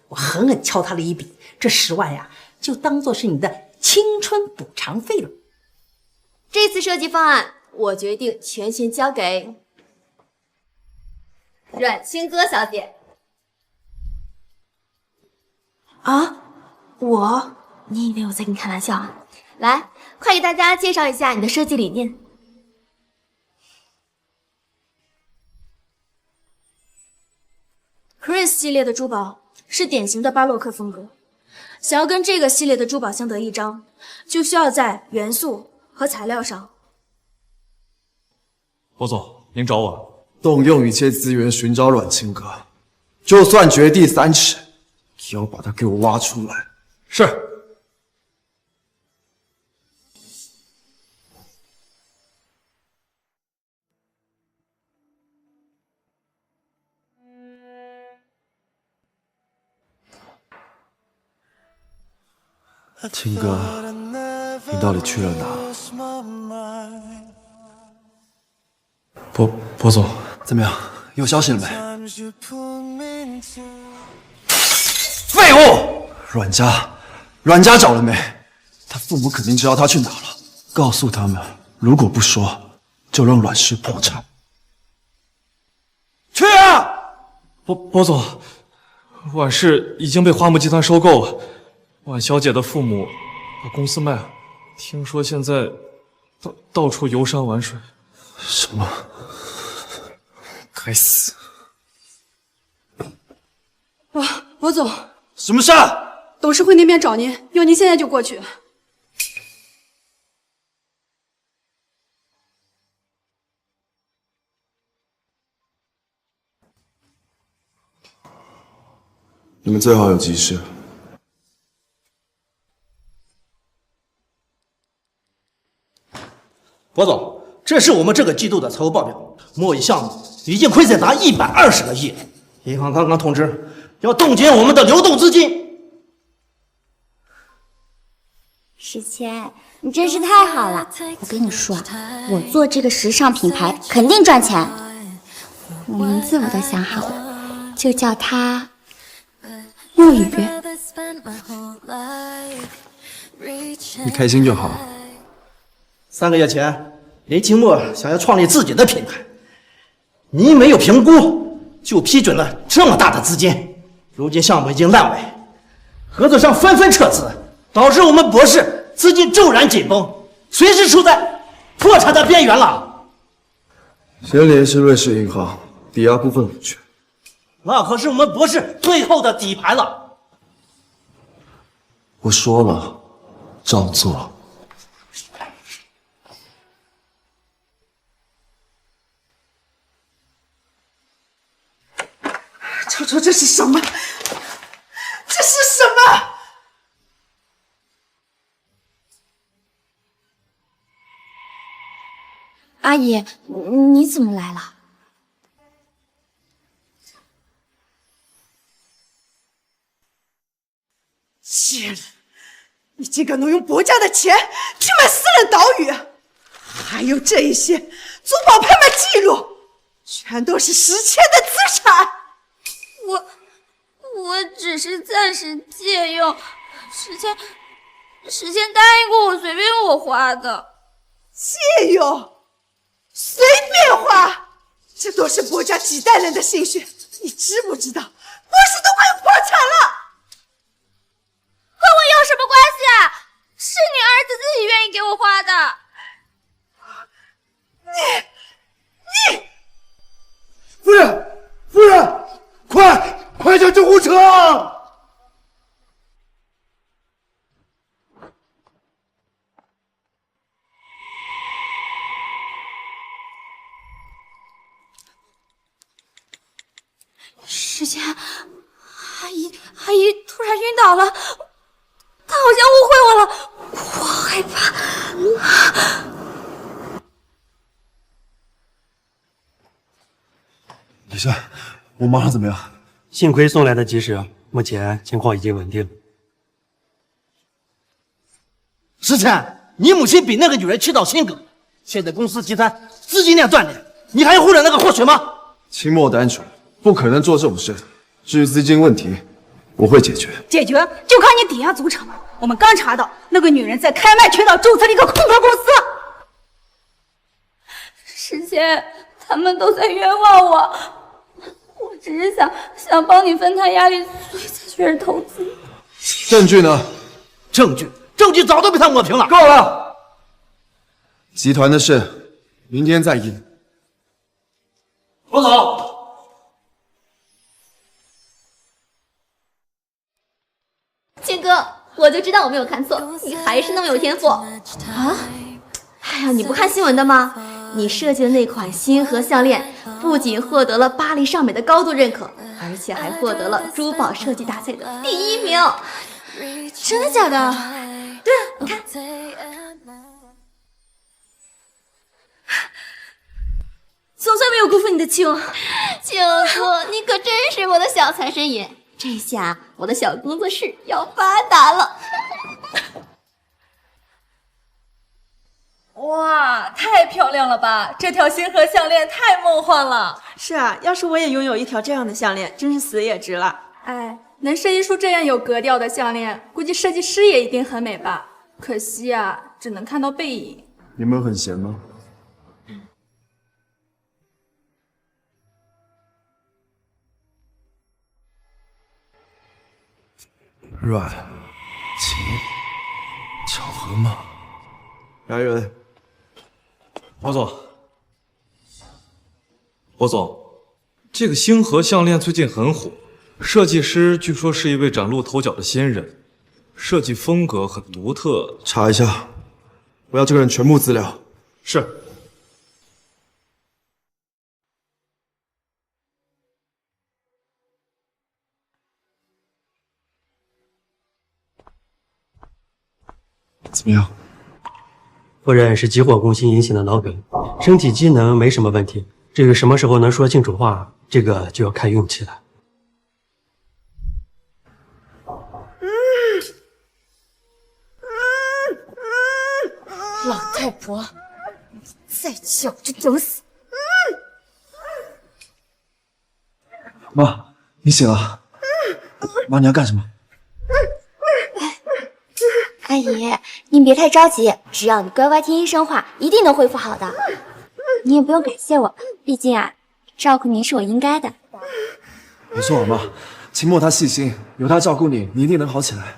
我狠狠敲他了一笔，这10万呀，就当做是你的青春补偿费了。这次设计方案我决定全权交给阮清歌小姐。啊，我？你以为我在跟你开玩笑啊？来，快给大家介绍一下你的设计理念。Chris 系列的珠宝是典型的巴洛克风格，想要跟这个系列的珠宝相得益彰，就需要在元素和材料上。博总，您找我？动用一切资源寻找阮清歌，就算掘地3尺，也要把他给我挖出来。是。清歌，你到底去了哪？博总，怎么样？有消息了没？废物！阮家找了没？他父母肯定知道他去哪了。告诉他们，如果不说，就让阮氏破产。去啊！博总，阮氏已经被花木集团收购了。阮小姐的父母把公司卖了，听说现在到处游山玩水。什么？该死！博总，什么事？董事会那边找您，要您现在就过去。你们最好有急事。博总，这是我们这个季度的财务报表，贸易项目已经亏损达120个亿，银行刚刚通知要冻结我们的流动资金。世谦，你真是太好了！我跟你说，我做这个时尚品牌肯定赚钱。名字我都想好了，就叫它墨雨。你开心就好。3个月前，林清墨想要创立自己的品牌，您没有评估就批准了这么大的资金，如今项目已经烂尾，合作商纷纷撤资，导致我们博士资金骤然紧绷，随时处在破产的边缘了。先联系瑞士银行抵押部分股权，那可是我们博士最后的底牌了。我说了，照做。这是什么？这是什么？阿姨，你怎么来了？贱人，你竟敢挪用国家的钱去买私人岛屿，还有这一些珠宝拍卖记录，全都是石谦的资产。我只是暂时借用，时间答应过我随便我花的。借用？随便花？这都是博家几代人的心血，你知不知道？博士都快要破产了。和我有什么关系啊？是你儿子自己愿意给我花的。你，夫人，快叫救护车！时间，阿姨突然晕倒了，她好像误会我了，我害怕。李帅，我妈怎么样？幸亏送来的及时，目前情况已经稳定。石谦，你母亲比那个女人气到心梗，现在公司集团资金链断裂，你还护着那个祸水吗？清末单纯，不可能做这种事。至于资金问题，我会解决。解决就看你抵押组成了。我们刚查到那个女人在开曼群岛注册了一个空壳公司。之前他们都在冤枉我，我只是想帮你分摊压力，所以才选择投资。证据呢？证据早都被他抹平了。够了！集团的事，明天再议。我走。庆哥，我就知道我没有看错，你还是那么有天赋啊！哎呀，你不看新闻的吗？你设计的那款星河项链不仅获得了巴黎尚美的高度认可，而且还获得了珠宝设计大赛的第1名。真的假的？对啊，你看。总算没有辜负你的期望。庆哥，你可真是我的小财神爷！这下我的小工作室要发达了。哇，太漂亮了吧！这条星河项链太梦幻了。是啊，要是我也拥有一条这样的项链，真是死也值了。哎，能设计出这样有格调的项链，估计设计师也一定很美吧？可惜啊，只能看到背影。你们很闲吗？阮琴，巧合吗？来人！博总，博总，这个星河项链最近很火，设计师据说是一位崭露头角的新人，设计风格很独特。查一下，我要这个人全部资料。是。怎么样？夫人是急火攻心引起的脑梗，身体机能没什么问题。至于什么时候能说清楚话，这个就要看运气了。老太婆，你再叫就整死！妈，你醒了。妈，你要干什么？阿姨，您别太着急，只要你乖乖听医生话，一定能恢复好的。你也不用感谢我，毕竟啊，照顾您是我应该的。没错，妈，秦墨他细心，有他照顾你，你一定能好起来。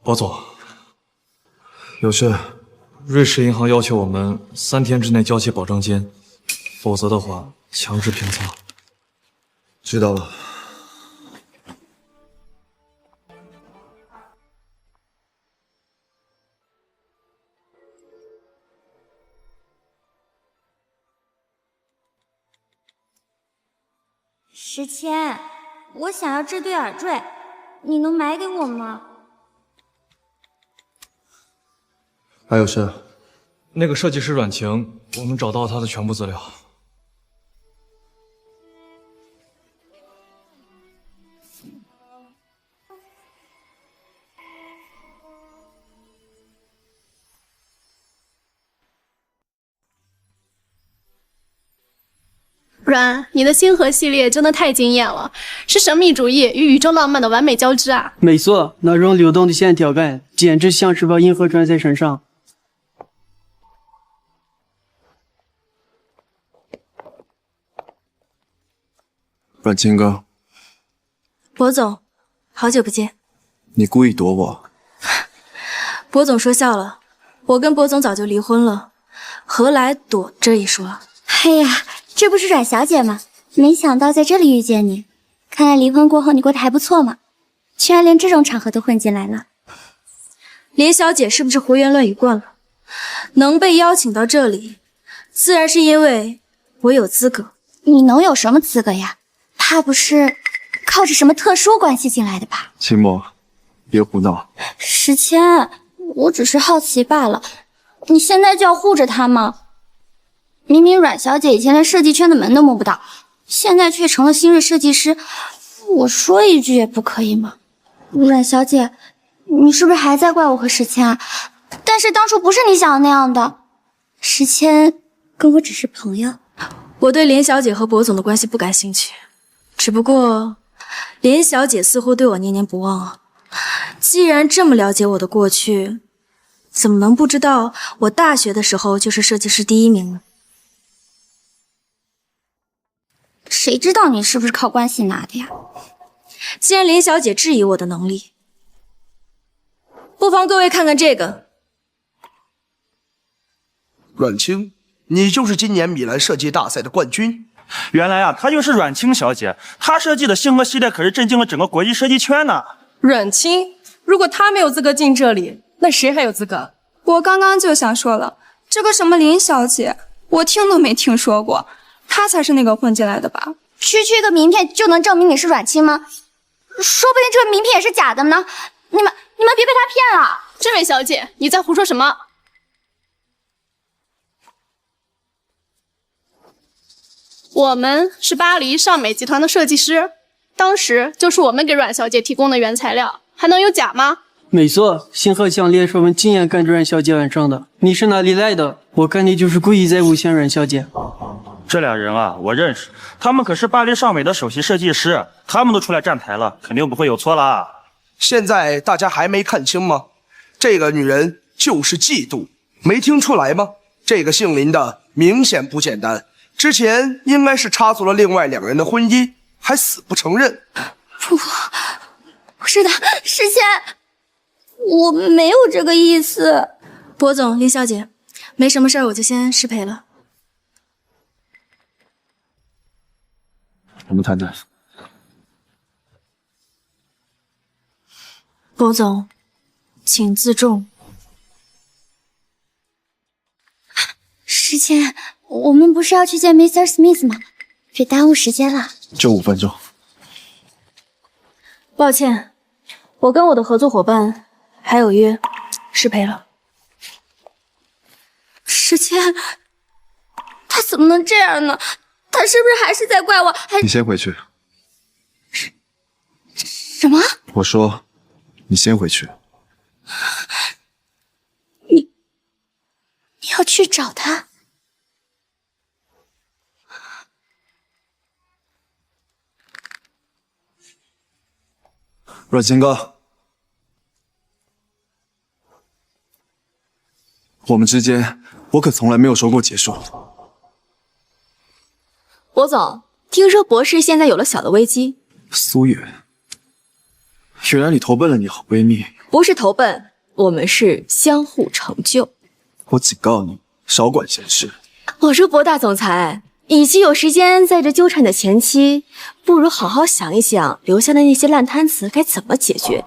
博总，有事。瑞士银行要求我们3天之内交齐保证金，否则的话强制平仓。知道了。时迁，我想要这对耳坠，你能买给我吗？还有事？那个设计师阮晴，我们找到他的全部资料。阮，你的星河系列真的太惊艳了，是神秘主义与宇宙浪漫的完美交织啊！没错，那种流动的线条感，简直像是把银河穿在身上。阮清哥，博总，好久不见。你故意躲我？博总说笑了，我跟博总早就离婚了，何来躲这一说？哎呀，这不是阮小姐吗？没想到在这里遇见你，看来离婚过后你过得还不错嘛，居然连这种场合都混进来了。林小姐是不是胡言乱语惯了？能被邀请到这里，自然是因为我有资格。你能有什么资格呀？怕不是靠着什么特殊关系进来的吧？秦墨，别胡闹。时迁，我只是好奇罢了，你现在就要护着她吗？明明阮小姐以前连设计圈的门都摸不到，现在却成了新锐设计师，我说一句也不可以吗？阮小姐，你是不是还在怪我和时迁啊？但是当初不是你想的那样的，时迁跟我只是朋友。我对林小姐和博总的关系不感兴趣，只不过林小姐似乎对我念念不忘啊。既然这么了解我的过去，怎么能不知道我大学的时候就是设计师第1名呢？谁知道你是不是靠关系拿的呀？既然林小姐质疑我的能力，不妨各位看看这个。阮清，你就是今年米兰设计大赛的冠军。原来啊，她就是阮清小姐，她设计的星河系列可是震惊了整个国际设计圈呢。阮清，如果她没有资格进这里，那谁还有资格？我刚刚就想说了，这个什么林小姐，我听都没听说过，她才是那个混进来的吧？区区个名片就能证明你是阮清吗？说不定这个名片也是假的呢！你们别被他骗了！这位小姐，你在胡说什么？我们是巴黎尚美集团的设计师，当时就是我们给阮小姐提供的原材料，还能有假吗？没错，星河项链是我们亲眼看着阮小姐完成的。你是哪里来的？我看你就是故意在诬陷阮小姐。这俩人啊，我认识，他们可是巴黎尚美的首席设计师，他们都出来站台了，肯定不会有错啦。现在大家还没看清吗？这个女人就是嫉妒，没听出来吗？这个姓林的明显不简单，之前应该是插足了另外2人的婚姻，还死不承认。不是的，世谦，我没有这个意思。博总，林小姐，没什么事儿，我就先失陪了。我们谈谈。博总，请自重。世谦，我们不是要去见 Mr. Smith 吗？别耽误时间了。就5分钟。抱歉，我跟我的合作伙伴还有约，失陪了。世谦，他怎么能这样呢？他是不是还是在怪我？你先回去。什么？我说，你先回去。你要去找他？阮清哥，我们之间，我可从来没有说过结束。博总，听说博士现在有了小的危机。苏远，原来你投奔了你好闺蜜。不是投奔，我们是相互成就。我警告你，少管闲事。我说博大总裁，与其有时间在这纠缠的前妻，不如好好想一想留下的那些烂摊子该怎么解决。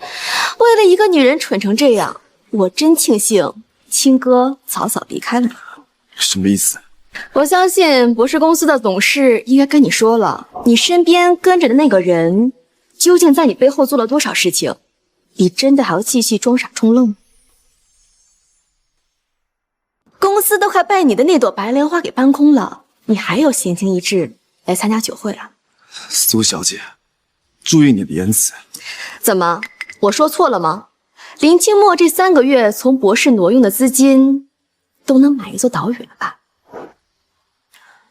为了一个女人蠢成这样，我真庆幸青哥早早离开了你。什么意思？我相信博士公司的董事应该跟你说了，你身边跟着的那个人究竟在你背后做了多少事情？你真的还要继续装傻充愣吗？公司都快被你的那朵白莲花给搬空了，你还有闲情逸致来参加酒会啊？苏小姐，注意你的言辞。怎么，我说错了吗？林清墨这3个月从博士挪用的资金，都能买一座岛屿了吧？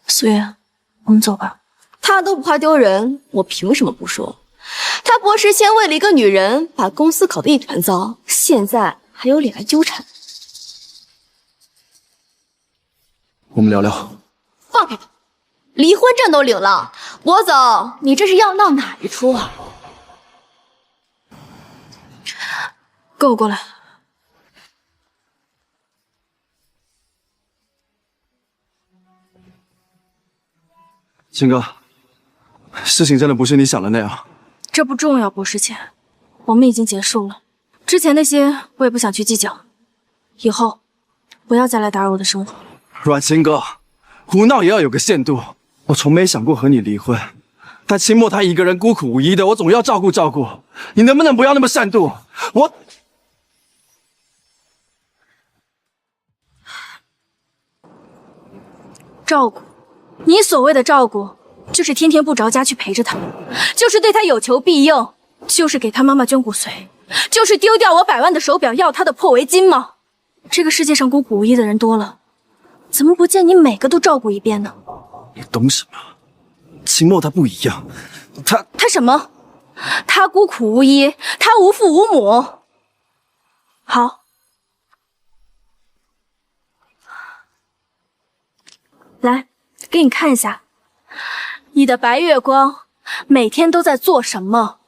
苏月，我们走吧。他都不怕丢人，我凭什么不说？他博士先为了一个女人把公司搞得一团糟，现在还有脸来纠缠？我们聊聊。放开他！离婚证都领了，博总，你这是要闹哪一出啊？跟我过来。青哥，事情真的不是你想的那样。这不重要，博士前，我们已经结束了。之前那些我也不想去计较，以后不要再来打扰我的生活。阮青哥，胡闹也要有个限度。我从没想过和你离婚，但清墨他一个人孤苦无依的，我总要照顾照顾。你能不能不要那么善妒？我照顾。你所谓的照顾，就是天天不着家去陪着他，就是对他有求必应，就是给他妈妈捐骨髓，就是丢掉我100万的手表要他的破围巾吗？这个世界上孤苦无依的人多了，怎么不见你每个都照顾一遍呢？你懂什么？清墨他不一样，他什么？他孤苦无依，他无父无母。好，来，给你看一下，你的白月光每天都在做什么？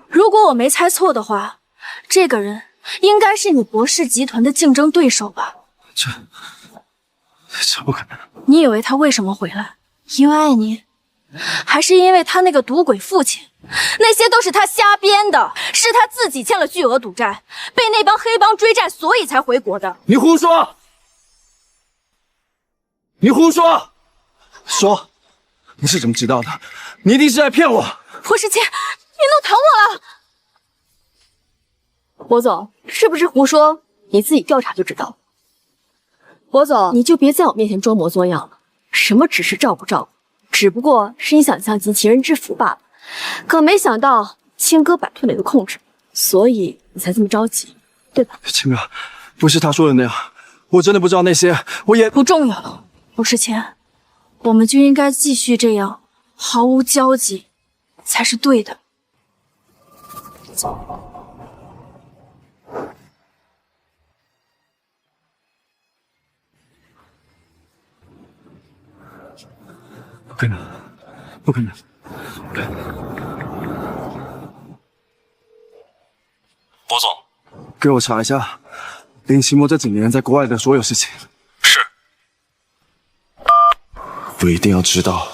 如果我没猜错的话，这个人应该是你博士集团的竞争对手吧？这不可能！你以为他为什么回来？因为爱你，还是因为他那个赌鬼父亲？那些都是他瞎编的，是他自己欠了巨额赌债，被那帮黑帮追债，所以才回国的。你胡说！你胡说！说，你是怎么知道的？你一定是在骗我！博士清，你弄疼我了！博总，是不是胡说？你自己调查就知道了。博总，你就别在我面前装模作样了。什么只是照顾照顾，只不过是你想象尽其人之福罢了。可没想到青哥摆脱了你的控制，所以你才这么着急，对吧？青哥，不是他说的那样，我真的不知道那些，我也不重要了。博士清，我们就应该继续这样毫无交集，才是对的。走。不可能，不可能！博总，给我查一下林奇墨这几年在国外的所有事情。是。我一定要知道，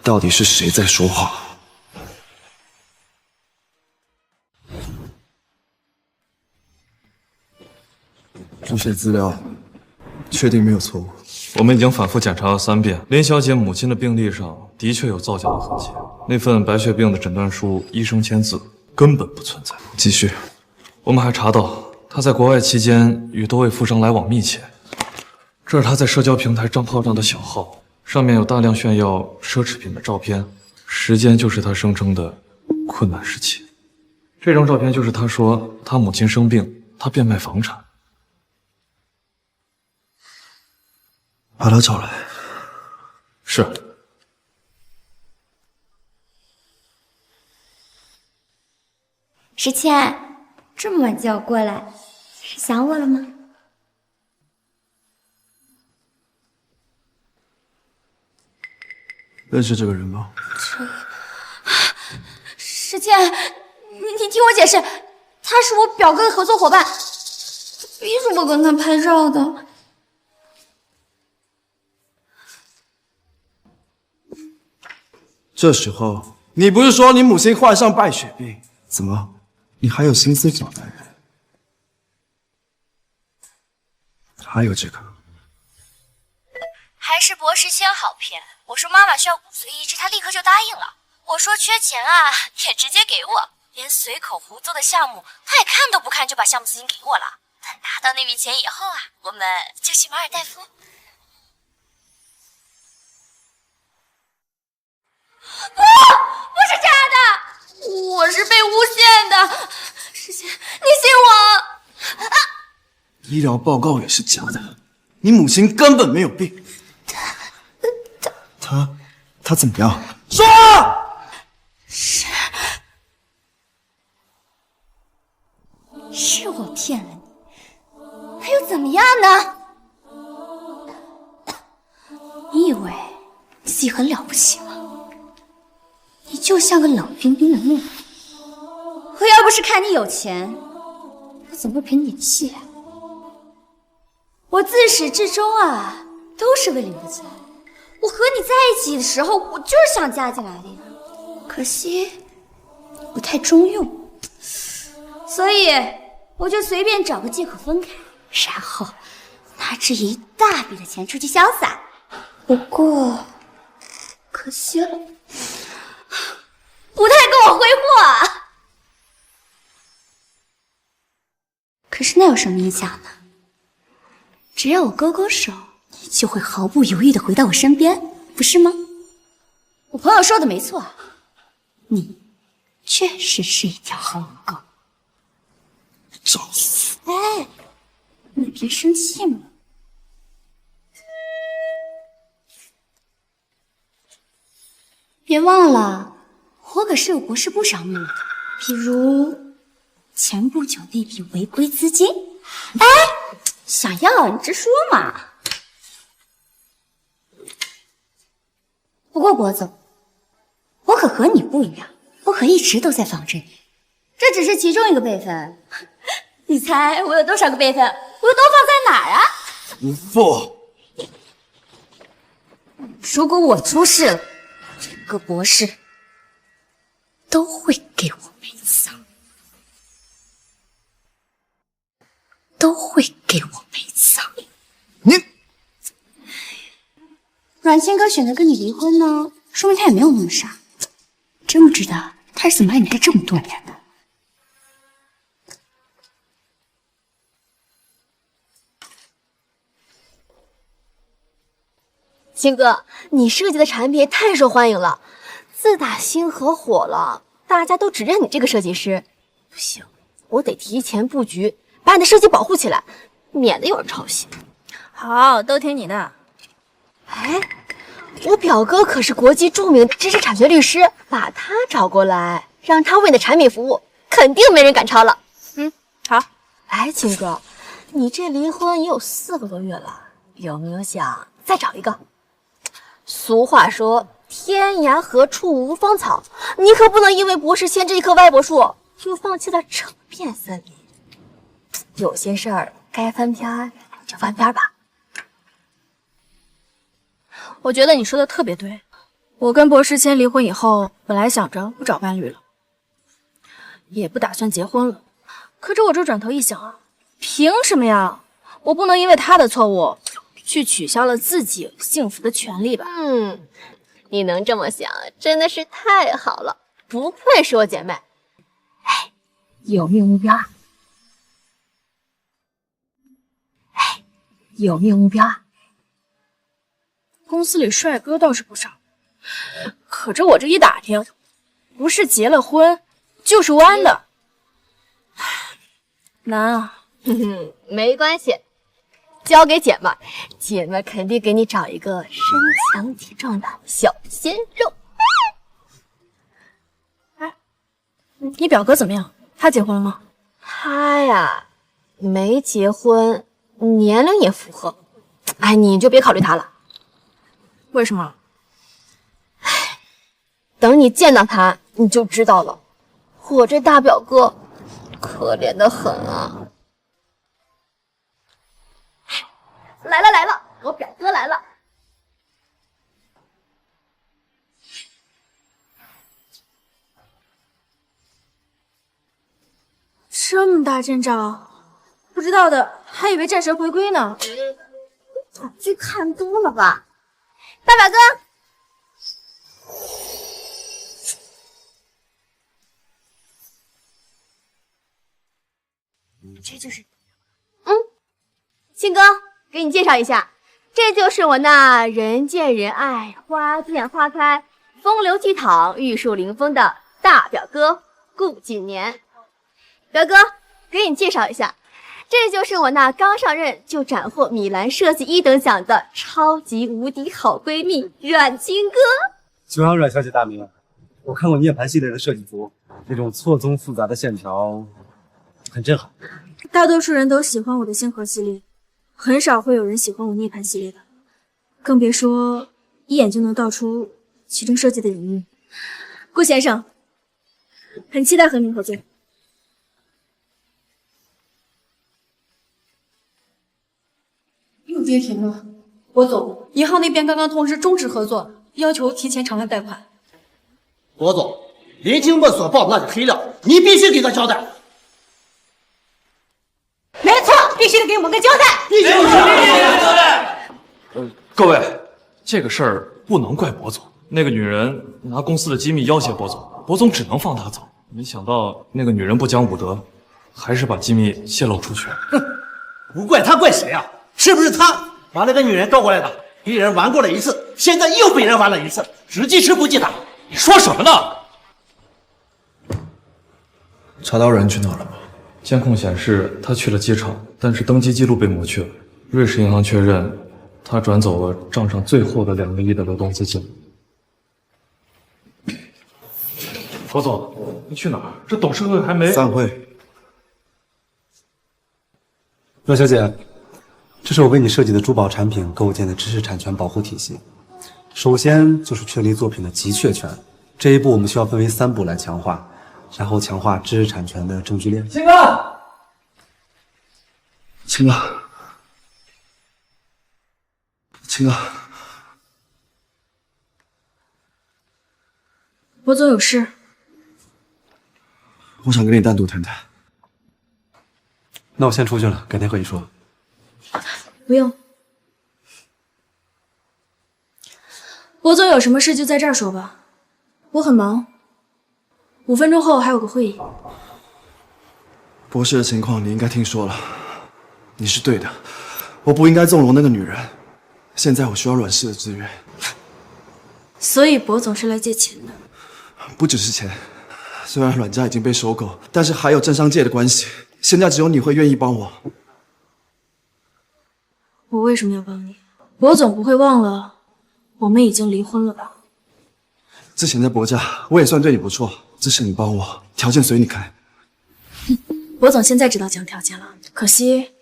到底是谁在说谎。这些资料确定没有错误？我们已经反复检查了3遍，林小姐母亲的病历上的确有造假的痕迹，那份白血病的诊断书医生签字根本不存在。继续，我们还查到她在国外期间与多位富商来往密切，这是她在社交平台账号上的小号，上面有大量炫耀奢侈品的照片，时间就是她声称的困难时期。这张照片就是她说她母亲生病，她变卖房产。把他找来。是。石倩，这么晚叫我过来，是想我了吗？认识这个人吗？石倩，你听我解释，他是我表哥的合作伙伴，他逼着我跟他拍照的。这时候，你不是说你母亲患上败血病？怎么，你还有心思找男人？还有这个，还是博士清好骗。我说妈妈需要骨髓移植，他立刻就答应了。我说缺钱啊，也直接给我，连随口胡诌的项目，他也看都不看就把项目资金给我了。等拿到那笔钱以后啊，我们就去马尔代夫。不，不是假的，我是被诬陷的。石倩，你信我。啊！医疗报告也是假的，你母亲根本没有病。他怎么样？说！是我骗了你，还又怎么样呢？你以为自己很了不起吗？你就像个冷冰冰的木头。我要不是看你有钱，我怎么会陪你演戏啊？我自始至终啊，都是为了你的钱。我和你在一起的时候，我就是想嫁进来的呀。可惜不太中用，所以我就随便找个借口分开，然后拿着一大笔的钱出去潇洒。不过可惜了，不太跟我挥霍。可是那有什么影响呢？只要我勾勾手，你就会毫不犹豫地回到我身边，不是吗？我朋友说的没错，你确实是一条好狗。找死！哎，你别生气嘛。别忘了，我可是有国事不少秘密的，比如前不久那笔违规资金。哎，想要你直说嘛。不过博总，我可和你不一样，我可一直都在防着你，这只是其中一个备份。你猜我有多少个备份？我都放在哪儿啊？不，如果我出事了，整个博士都会给我陪葬，都会给我陪葬。你，阮清哥选择跟你离婚呢，说明他也没有那么傻。真不知道他是怎么爱你爱这么多年的。青哥，你设计的产品太受欢迎了，自打星河火了，大家都只认你这个设计师。不行，我得提前布局，把你的设计保护起来，免得有人抄袭。好，都听你的。哎，我表哥可是国际著名的知识产权律师，把他找过来，让他为你的产品服务，肯定没人敢抄了。好。哎，青哥，你这离婚也有4个多月了，有没有想再找一个？俗话说，天涯何处无芳草，你可不能因为博士签这一棵歪脖树，就放弃了整片森林。有些事儿该翻篇就翻篇吧。我觉得你说的特别对。我跟博士签离婚以后，本来想着不找伴侣了，也不打算结婚了。可是我这转头一想啊，凭什么呀？我不能因为他的错误去取消了自己幸福的权利吧？你能这么想，真的是太好了，不愧是我姐妹。哎，有没有目标啊？哎，有没有目标啊？公司里帅哥倒是不少，可这我这一打听，不是结了婚，就是弯的，难啊。没关系，交给姐妹，姐妹肯定给你找一个身强体壮的小鲜肉。哎，你表哥怎么样？他结婚了吗？他呀，没结婚，年龄也符合。哎，你就别考虑他了。为什么？等你见到他，你就知道了。我这大表哥，可怜的很啊！来了来了，我表哥来了。这么大阵仗，不知道的还以为战神回归呢。短剧看多了吧？大表哥，这就是，青哥，给你介绍一下，这就是我那人见人爱、花见花开、风流倜傥、玉树临风的大表哥顾景年。表哥，给你介绍一下，这就是我那刚上任就斩获米兰设计1等奖的超级无敌好闺蜜阮青哥。久仰阮小姐大名，我看过涅槃系列的设计图，那种错综复杂的线条很震撼。大多数人都喜欢我的星河系列，很少会有人喜欢我涅槃系列的，更别说一眼就能道出其中设计的隐喻。顾先生，很期待和您合作。又跌停了，博总，银行那边刚刚通知终止合作，要求提前偿还贷款。博总，林清墨所报的那是黑料，你必须给他交代。没错，必须得给我们个交代。必须给我交代。各位，这个事儿不能怪博总，那个女人拿公司的机密要挟博总，博总只能放她走。没想到那个女人不讲武德，还是把机密泄露出去了。哼，不怪他怪谁啊？是不是他把那个女人招过来的？被人玩过了一次，现在又被人玩了一次，只记吃不记打。你说什么呢？查到人去哪儿了吗？监控显示他去了机场，但是登机记录被抹去了。瑞士银行确认，他转走了账上最后的2个亿的流动资金。博总，你去哪儿？这董事会还没散会。阮小姐，这是我为你设计的珠宝产品构建的知识产权保护体系。首先就是确立作品的集确权，这一步我们需要分为3步来强化，然后强化知识产权的证据链。青哥，青哥，青哥，博总有事，我想跟你单独谈谈。那我先出去了，改天和你说。不用。博总有什么事就在这儿说吧，我很忙，5分钟后还有个会议。博士的情况你应该听说了，你是对的，我不应该纵容那个女人。现在我需要阮氏的资源，所以博总是来借钱的。不只是钱。虽然阮家已经被收购，但是还有政商界的关系。现在只有你会愿意帮我。我为什么要帮你？博总不会忘了我们已经离婚了吧？之前在博家我也算对你不错，这次你帮我，条件随你开。博总现在知道讲条件了，可惜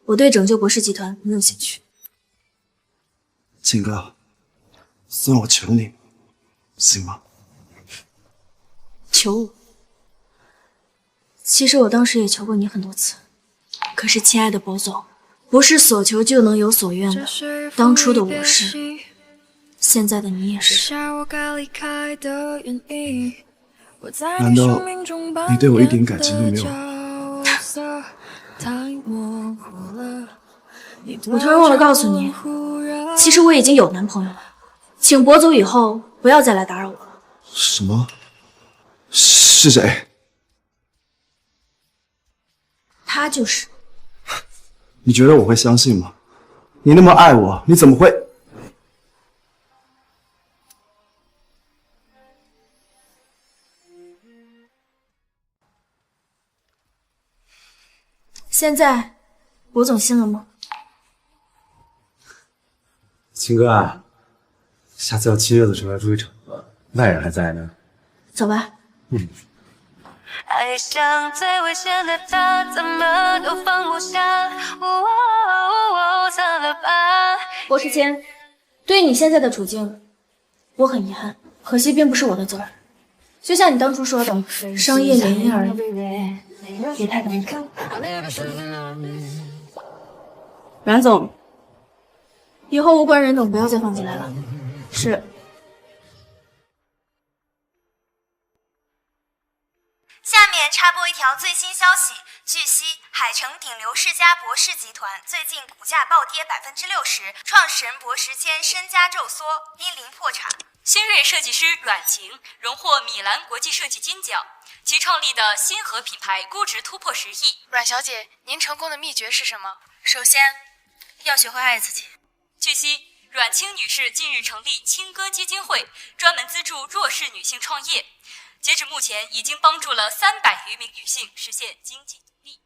我对拯救博士集团没有兴趣。秦哥，算我求你，行吗？求我？其实我当时也求过你很多次，可是亲爱的博总，不是所求就能有所愿的。当初的我是，现在的你也是。难道你对我一点感情都没有？我突然忘了告诉你，其实我已经有男朋友了，请博总以后不要再来打扰我了。什么？是谁？他就是。你觉得我会相信吗？你那么爱我，你怎么会？现在，博总信了吗？秦哥啊，下次要7月的时候要注意场合，外人还在呢。走吧。爱上最危险的他，怎么都放不下，算了吧。博士谦，对于你现在的处境，我很遗憾，可惜并不是我的责任。就像你当初说的，商业联姻而已，别太当真。阮总，以后无关人等不要再放进来了。是。下面插播一条最新消息，据悉，海城顶流世家博士集团最近股价暴跌60%，创始人博士谦身家骤缩，濒临破产。新锐设计师阮晴荣获米兰国际设计金奖，其创立的新河品牌估值突破10亿。阮小姐，您成功的秘诀是什么？首先，要学会爱自己。据悉，阮清女士近日成立清歌基金会，专门资助弱势女性创业。截止目前，已经帮助了300余名女性实现经济独立。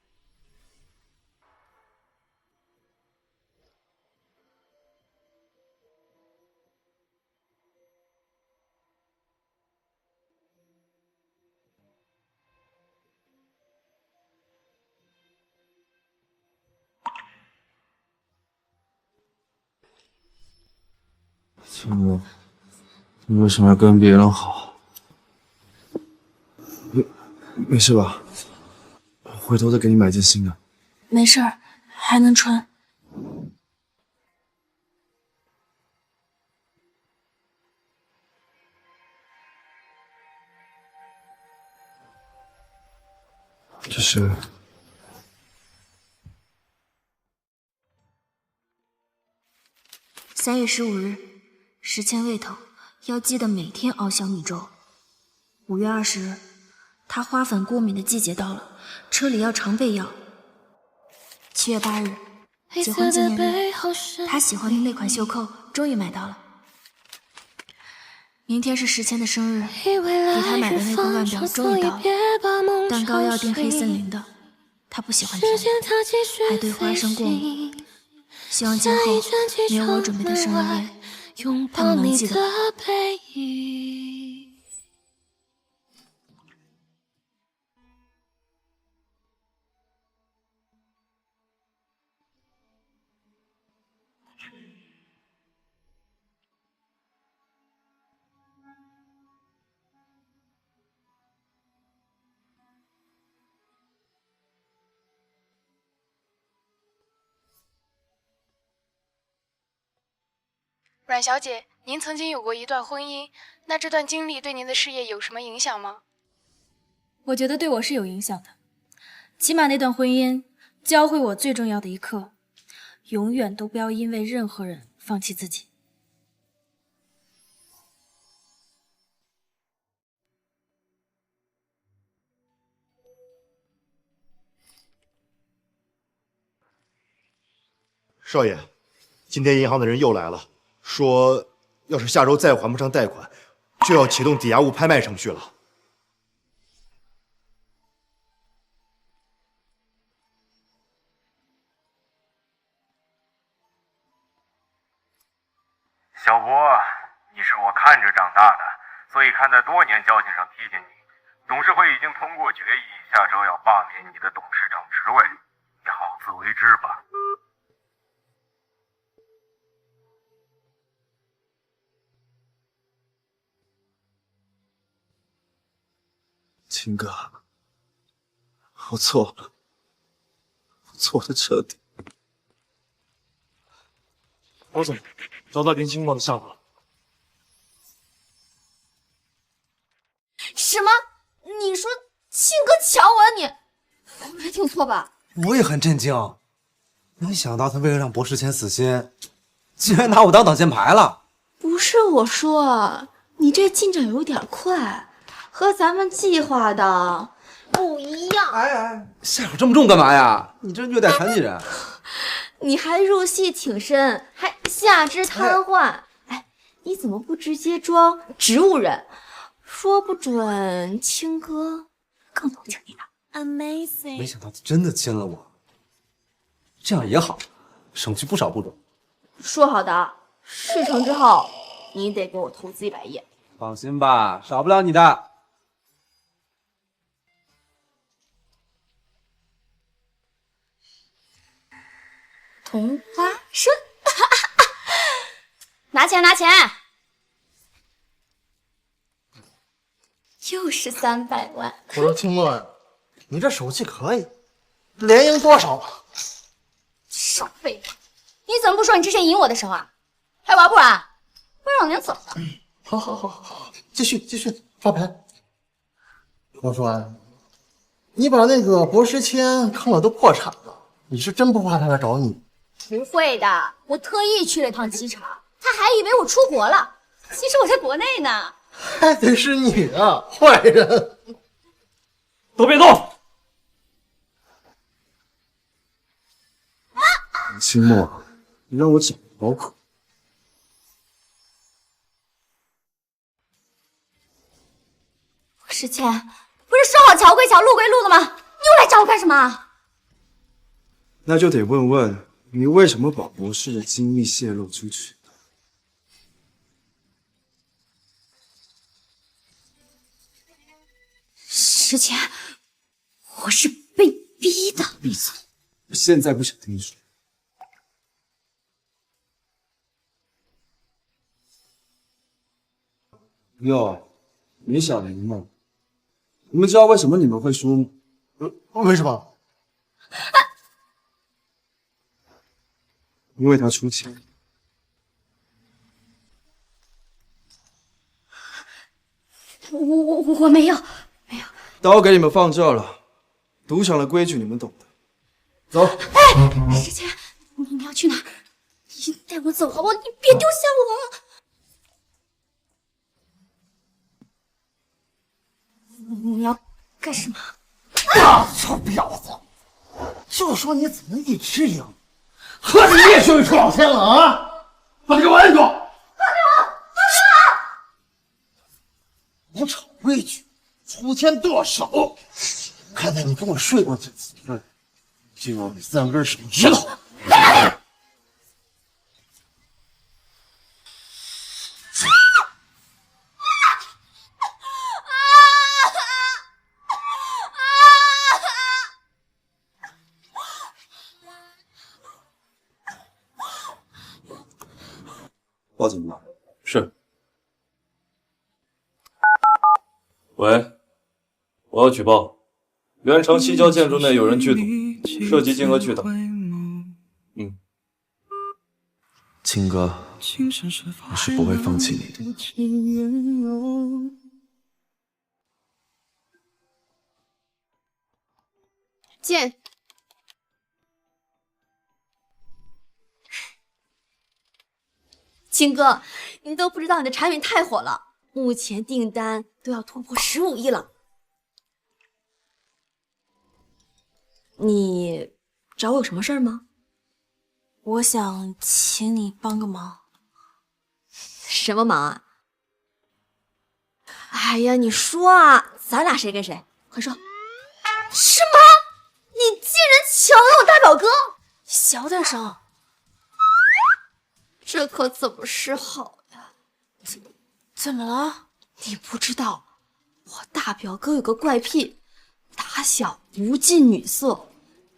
秦哥，你为什么要跟别人好？没事吧？回头再给你买件新的。没事儿，还能穿。这是3月15日，时迁未头，要记得每天熬小米粥。5月20日。他花粉过敏的季节到了，车里要常备药。7月8日，结婚纪念日，他喜欢的那款袖扣终于买到了。明天是时迁的生日，给他买的那个腕表终于到了，蛋糕要订黑森林的，他不喜欢甜，还对花生过敏。希望今后没有我准备的生日宴，他们能记得。阮小姐，您曾经有过一段婚姻，那这段经历对您的事业有什么影响吗？我觉得对我是有影响的，起码那段婚姻教会我最重要的一课，永远都不要因为任何人放弃自己。少爷，今天银行的人又来了，说要是下周再还不上贷款，就要启动抵押物拍卖程序了。小博，你是我看着长大的，所以看在多年交情上提醒你，董事会已经通过决议，下周要罢免你的董事长职位，你好自为之吧。秦哥，我错了，我错得彻底。包总，找到林清墨的下落了。什么？你说庆哥抢我你？我没听错吧？我也很震惊，没想到他为了让博士签死心，竟然拿我当挡箭牌了。不是我说，你这进展有点快，和咱们计划的不一样。哎，下手这么重干嘛呀？你这虐待残疾人！你还入戏挺深，还下肢瘫痪。哎，你怎么不直接装植物人？说不准青哥更同情你呢。Amazing！ 没想到他真的亲了我，这样也好，省去不少步骤。说好的，事成之后你得给我投资100亿。放心吧，少不了你的。同花顺，拿钱拿钱，又是300万。我说清墨呀，你这手气可以，连赢多少啊？少废话！你怎么不说你之前赢我的时候啊？还玩不玩？不然我领走了。好，继续发牌。我说啊，你把那个博士签坑了都破产了，你是真不怕他来找你？不会的，我特意去了趟机场，他还以为我出国了，其实我在国内呢。还得是你啊，坏人！都别动！清墨，你让我找好苦。世谦，不是说好桥归桥，路归路的吗？你又来找我干什么？那就得问问你为什么把博士的机密泄露出去？世谦，我是被逼的。闭嘴！我现在不想听你说。哟，李小玲吗？你们知道为什么你们会输吗？为什么？因为他出钱。我没有。刀给你们放这了，赌场的规矩你们懂的。走。哎，世谦，你要去哪儿？你带我走好不好？你别丢下我！你要干什么？臭婊子！就说你怎么一直赢，合着你也学会出老千了啊！把他给我摁住！放开我！不吵规矩，出钱剁手。看在你跟我睡过这次份，就要你3根手指头。报警吧。是。喂，我要举报，原城西郊建筑内有人聚赌，涉及金额巨大。青哥，我是不会放弃你的。见。秦哥，你都不知道你的产品太火了，目前订单都要突破15亿了。你找我有什么事儿吗？我想请你帮个忙。什么忙啊？哎呀，你说啊，咱俩谁跟谁？快说！什么？你竟然抢了我大表哥！小点声。这可怎么是好呀？怎么了？你不知道，我大表哥有个怪癖，打小不近女色，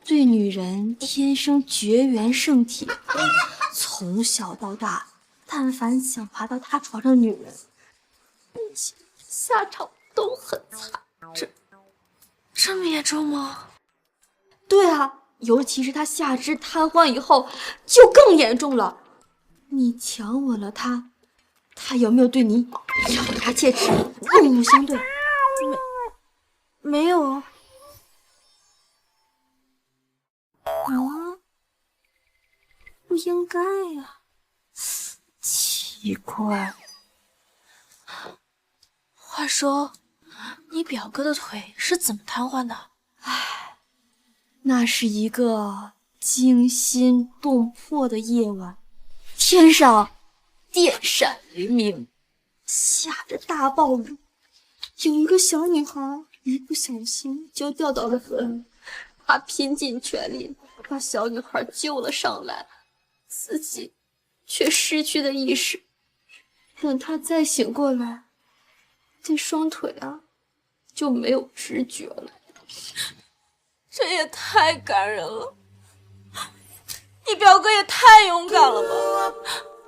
对女人天生绝缘圣体，从小到大，但凡想爬到他床上的女人，下场都很惨。这么严重吗？对啊，尤其是他下肢瘫痪以后，就更严重了。你强吻了他，他有没有对你咬牙切齿、恶目相对？没有啊。不应该呀，奇怪。话说，你表哥的腿是怎么瘫痪的？唉，那是一个惊心动魄的夜晚，天上电闪雷鸣，下着大暴雨，有一个小女孩一不小心就掉到了河里，他拼尽全力把小女孩救了上来，自己却失去了意识。等他再醒过来，这双腿啊就没有知觉了。这也太感人了！你表哥也太勇敢了吧！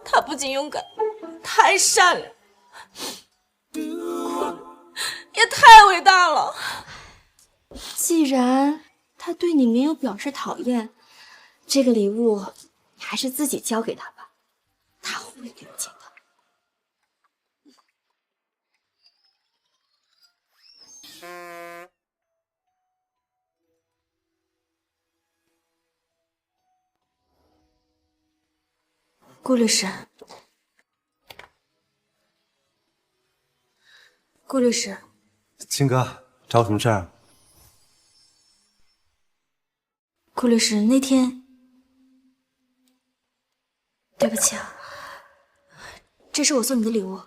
他不仅勇敢，他还善良，也太伟大了。既然他对你没有表示讨厌，这个礼物你还是自己交给他吧，他会理解的。顾律师，顾律师，青哥，找我什么事儿？顾律师，那天，对不起啊，这是我送你的礼物，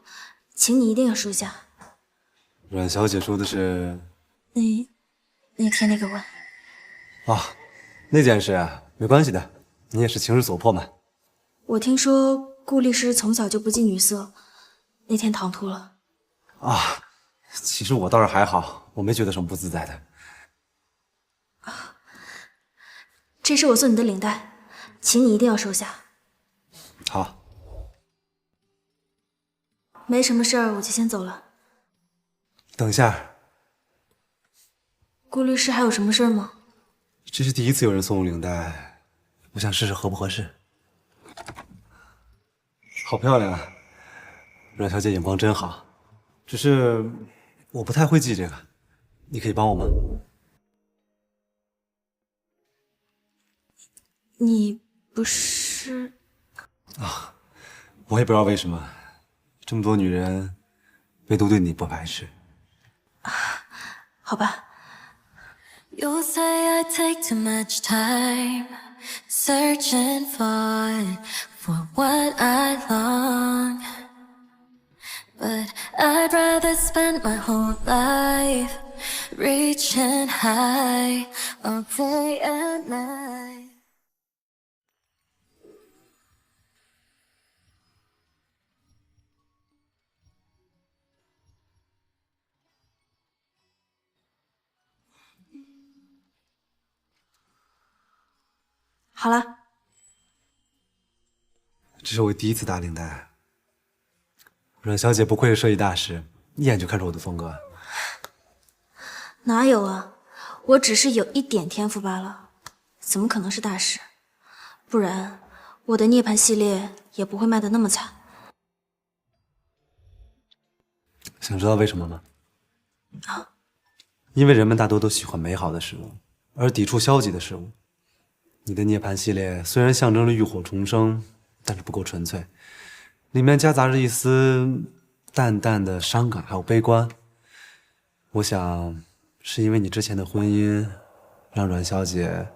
请你一定要收下。阮小姐说的是那天那个吻。啊，那件事啊，没关系的，你也是情势所迫嘛。我听说顾律师从小就不近女色，那天唐突了。啊，其实我倒是还好，我没觉得什么不自在的。这是我送你的领带，请你一定要收下。好，没什么事儿，我就先走了。等一下，顾律师还有什么事儿吗？这是第一次有人送我领带，我想试试合不合适。好漂亮啊，阮小姐眼光真好。只是我不太会系这个，你可以帮我吗？你不是啊，我也不知道为什么，这么多女人，唯独对你不排斥。好吧。 You say I take too much time searching for what I long, but I'd rather spend my whole life reaching high all day and night. 好了，这是我第一次打领带。阮小姐不愧是设计大师，一眼就看出我的风格。哪有啊，我只是有一点天赋罢了，怎么可能是大师？不然我的涅槃系列也不会卖得那么惨。想知道为什么吗？啊，因为人们大多都喜欢美好的事物，而抵触消极的事物。你的涅槃系列虽然象征着浴火重生，但是不够纯粹，里面夹杂着一丝淡淡的伤感还有悲观。我想是因为你之前的婚姻，让阮小姐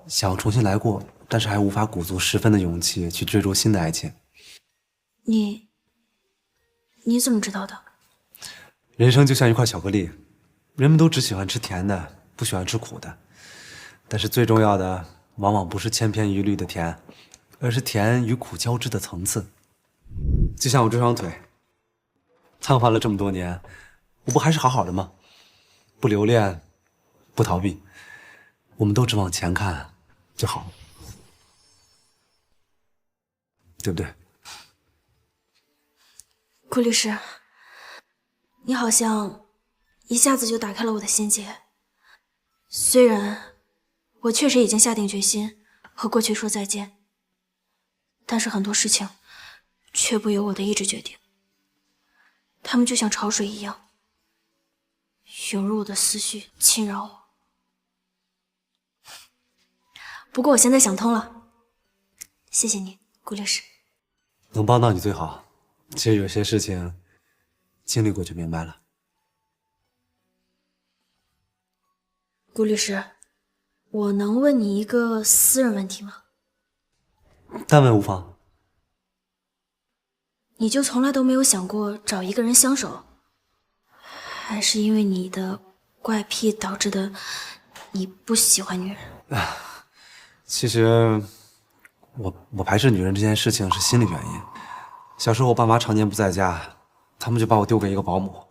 想要重新来过，但是还无法鼓足10分的勇气去追逐新的爱情。你怎么知道的？人生就像一块巧克力，人们都只喜欢吃甜的，不喜欢吃苦的。但是最重要的，往往不是千篇一律的甜，而是甜与苦交织的层次。就像我这双腿，瘫痪了这么多年，我不还是好好的吗？不留恋，不逃避，我们都只往前看就好了，对不对？顾律师，你好像一下子就打开了我的心结。虽然我确实已经下定决心和过去说再见，但是很多事情却不由我的意志决定，他们就像潮水一样涌入我的思绪，侵扰我。不过我现在想通了，谢谢你，顾律师。能帮到你最好。其实有些事情经历过就明白了。顾律师，我能问你一个私人问题吗？但问无妨。你就从来都没有想过找一个人相守，还是因为你的怪癖导致的你不喜欢女人？其实我排斥女人这件事情是心理原因。小时候我爸妈常年不在家，他们就把我丢给一个保姆，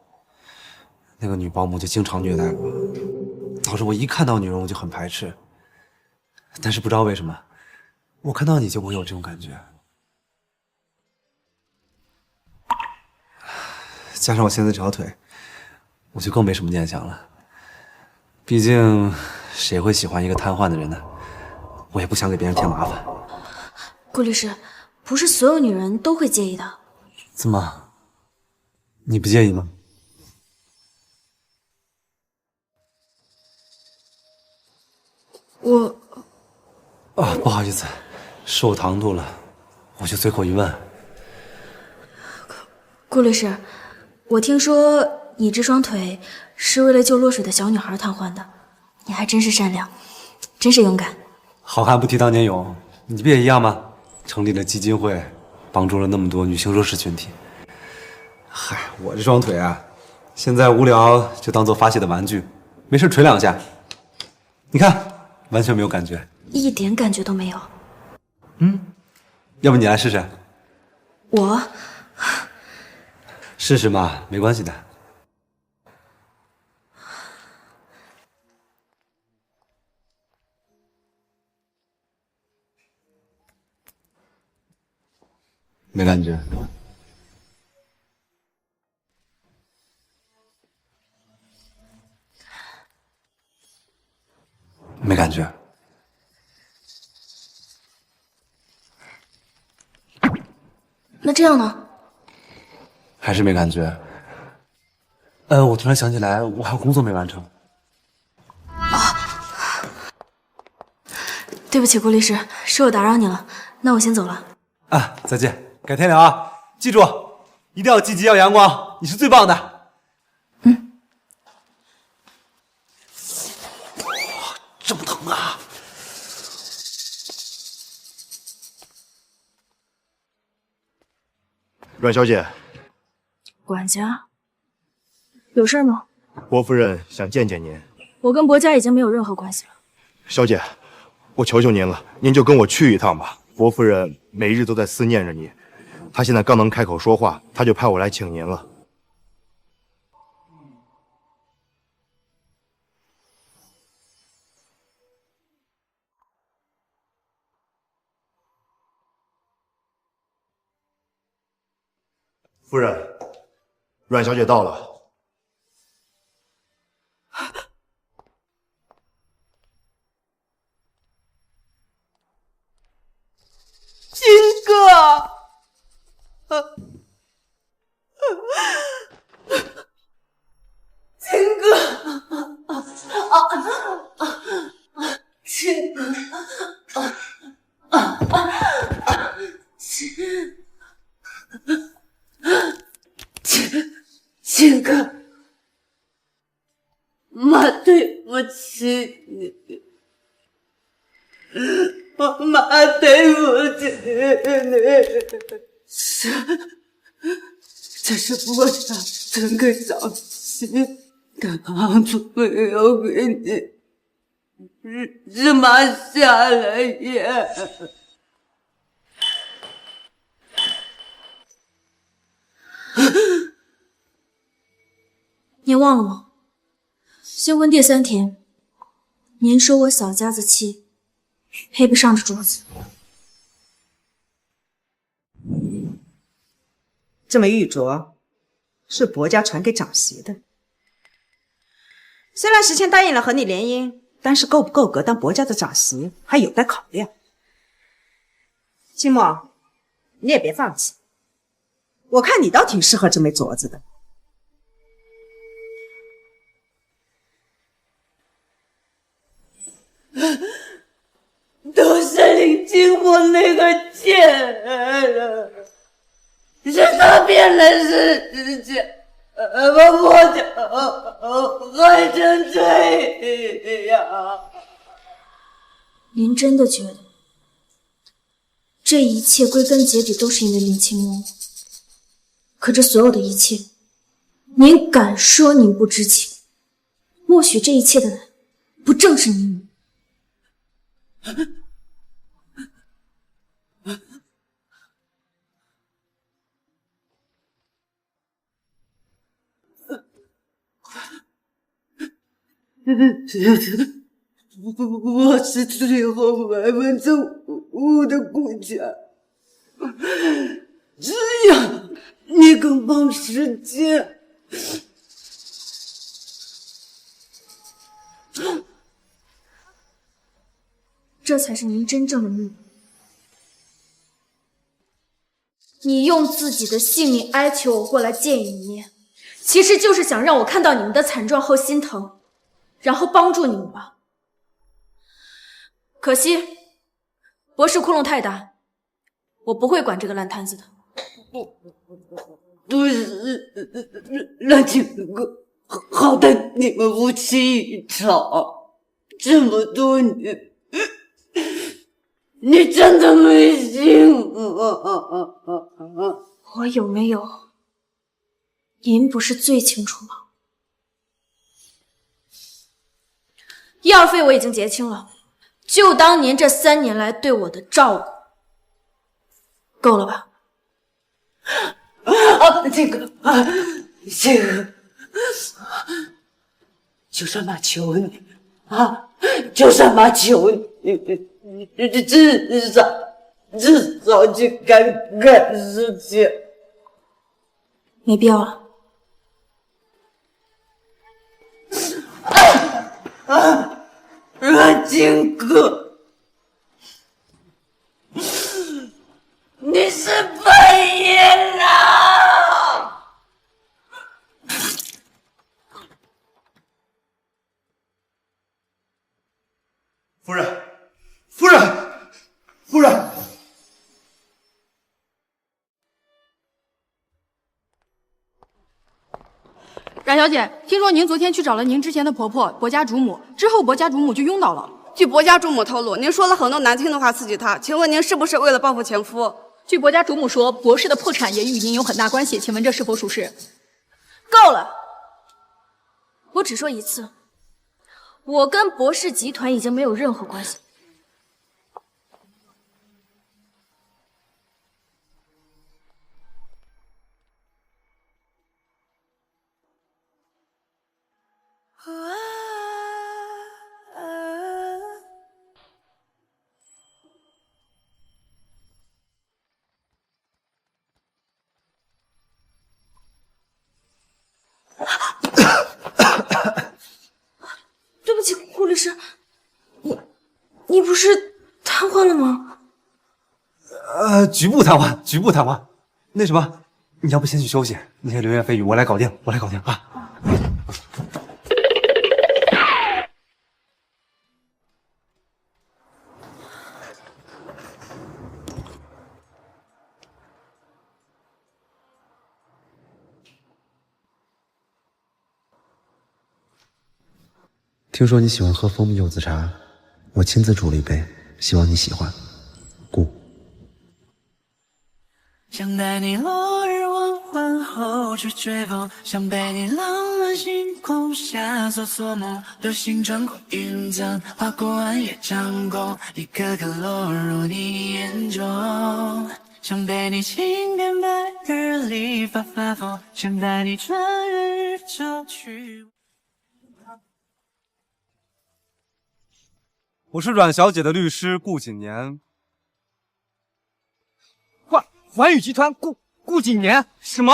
那个女保姆就经常虐待我，导致我一看到女人我就很排斥。但是不知道为什么，我看到你就会有这种感觉。加上我现在这条腿，我就更没什么念想了。毕竟谁会喜欢一个瘫痪的人呢？我也不想给别人添麻烦。顾律师，不是所有女人都会介意的。怎么？你不介意吗？不好意思，是我唐突了，我就随口一问。顾律师，我听说你这双腿是为了救落水的小女孩瘫痪的，你还真是善良，真是勇敢。好汉不提当年勇，你不也一样吗？成立了基金会，帮助了那么多女性弱势群体。嗨，我这双腿啊，现在无聊就当做发泄的玩具，没事捶2下，你看，完全没有感觉，一点感觉都没有。要不你来试试？我试试嘛，没关系的。没感觉。没感觉。那这样呢？还是没感觉。我突然想起来，我还有工作没完成。对不起，顾律师，是我打扰你了，那我先走了。啊，再见，改天聊啊！记住，一定要积极，要阳光，你是最棒的。这么疼啊！阮小姐，管家，有事吗？薄夫人想见见您。我跟薄家已经没有任何关系了。小姐，我求求您了，您就跟我去一趟吧。薄夫人每日都在思念着你，她现在刚能开口说话，她就派我来请您了。夫人，阮小姐到了。金哥，妈对不起你。这是伯家整个小心当初没有给你，是妈瞎了眼。您忘了吗？新婚第3天，您说我小家子气，配不上这桌子。这枚玉镯是伯家传给长媳的。虽然时迁答应了和你联姻，但是够不够格当伯家的长媳还有待考量。清墨，你也别放弃，我看你倒挺适合这枚镯子的。都是林清火那个贱人，是他骗了世界，把我害成这样。您真的觉得这一切归根结底都是因为林清墨？可这所有的一切，您敢说您不知情？默许这一切的人，不正是您吗？我是最后5%的股价，只要你肯帮时间。这才是您真正的目的。你用自己的性命哀求我过来见一面，其实就是想让我看到你们的惨状后心疼，然后帮助你们吧。可惜，博士窟窿太大，我不会管这个烂摊子的。不是，蓝清哥，好歹你们夫妻一场，这么多年。你真的没心我有没有，您不是最清楚吗？医药费我已经结清了，就当您这3年来对我的照顾，够了吧？这个，就算妈求你啊，就算妈求你，至少去干事情。没必要了。阮清哥，你是本爷啦！夫人，夫人，夫人！冉小姐，听说您昨天去找了您之前的婆婆薄家主母，之后薄家主母就晕倒了。据薄家主母透露，您说了很多难听的话刺激她，请问您是不是为了报复前夫？据薄家主母说，博士的破产也与您有很大关系，请问这是否属实？够了！我只说一次，我跟博士集团已经没有任何关系。对不起，顾律师，你不是瘫痪了吗？局部瘫痪，局部瘫痪。那什么，你要不先去休息，那些留院费用我来搞定，啊。听说你喜欢喝蜂蜜柚子茶，我亲自煮了一杯，希望你喜欢。顾。想带你落日黄昏后去追风，想陪你浪漫星空下做做梦，流星穿过云层，划过暗夜长空，一颗颗落入你眼中。想陪你轻点白日里发疯，想带你穿越宇宙去。我是阮小姐的律师顾景年。环宇集团顾景年？什么？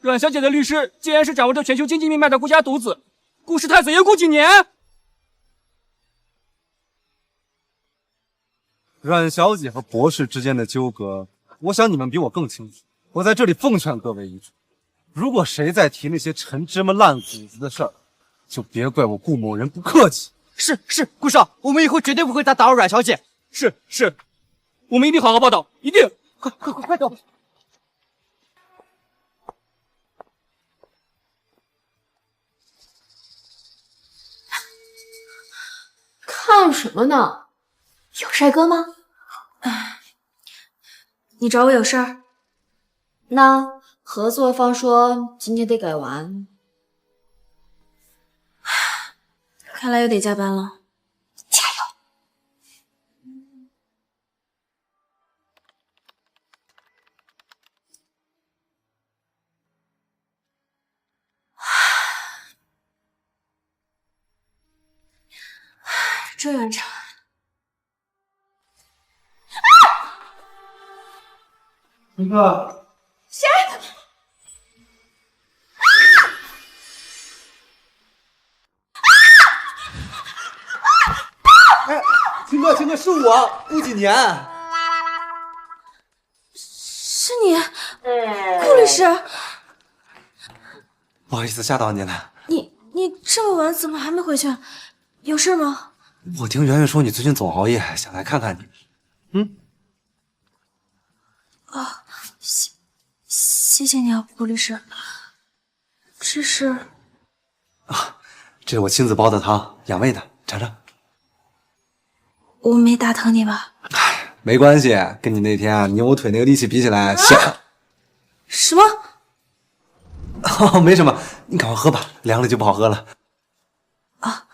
阮小姐的律师竟然是掌握着全球经济命脉的顾家独子，顾氏太子爷顾景年。阮小姐和博士之间的纠葛，我想你们比我更清楚。我在这里奉劝各位一句，如果谁再提那些陈芝麻烂谷子的事儿，就别怪我顾某人不客气。是，顾少，我们以后绝对不会再打扰阮小姐。是，我们一定好好报道，一定。快走！看什么呢？有帅哥吗？你找我有事儿？那合作方说今天得改完，看来又得加班了。加油！这样长。秦哥，谁？秦哥，是我顾景年。是你，顾律师。不好意思，吓到你了。你这么晚怎么还没回去？有事吗？我听圆圆说你最近总熬夜，想来看看你。谢谢你啊，顾律师。这是这是我亲自煲的汤，养胃的，尝尝。我没打疼你吧？没关系，跟你那天扭我腿那个力气比起来，小。什么？哦，没什么，你赶快喝吧，凉了就不好喝了。啊。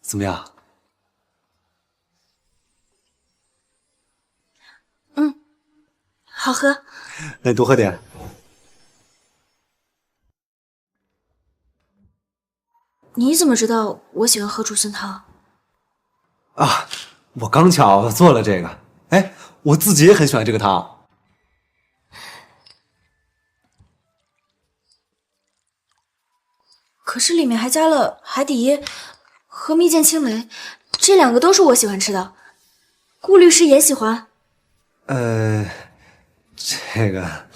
怎么样？好喝。那你多喝点。你怎么知道我喜欢喝竹笋汤？啊，我刚巧做了这个。哎，我自己也很喜欢这个汤。可是里面还加了海底椰和蜜饯青雷，这两个都是我喜欢吃的。顾律师也喜欢。这个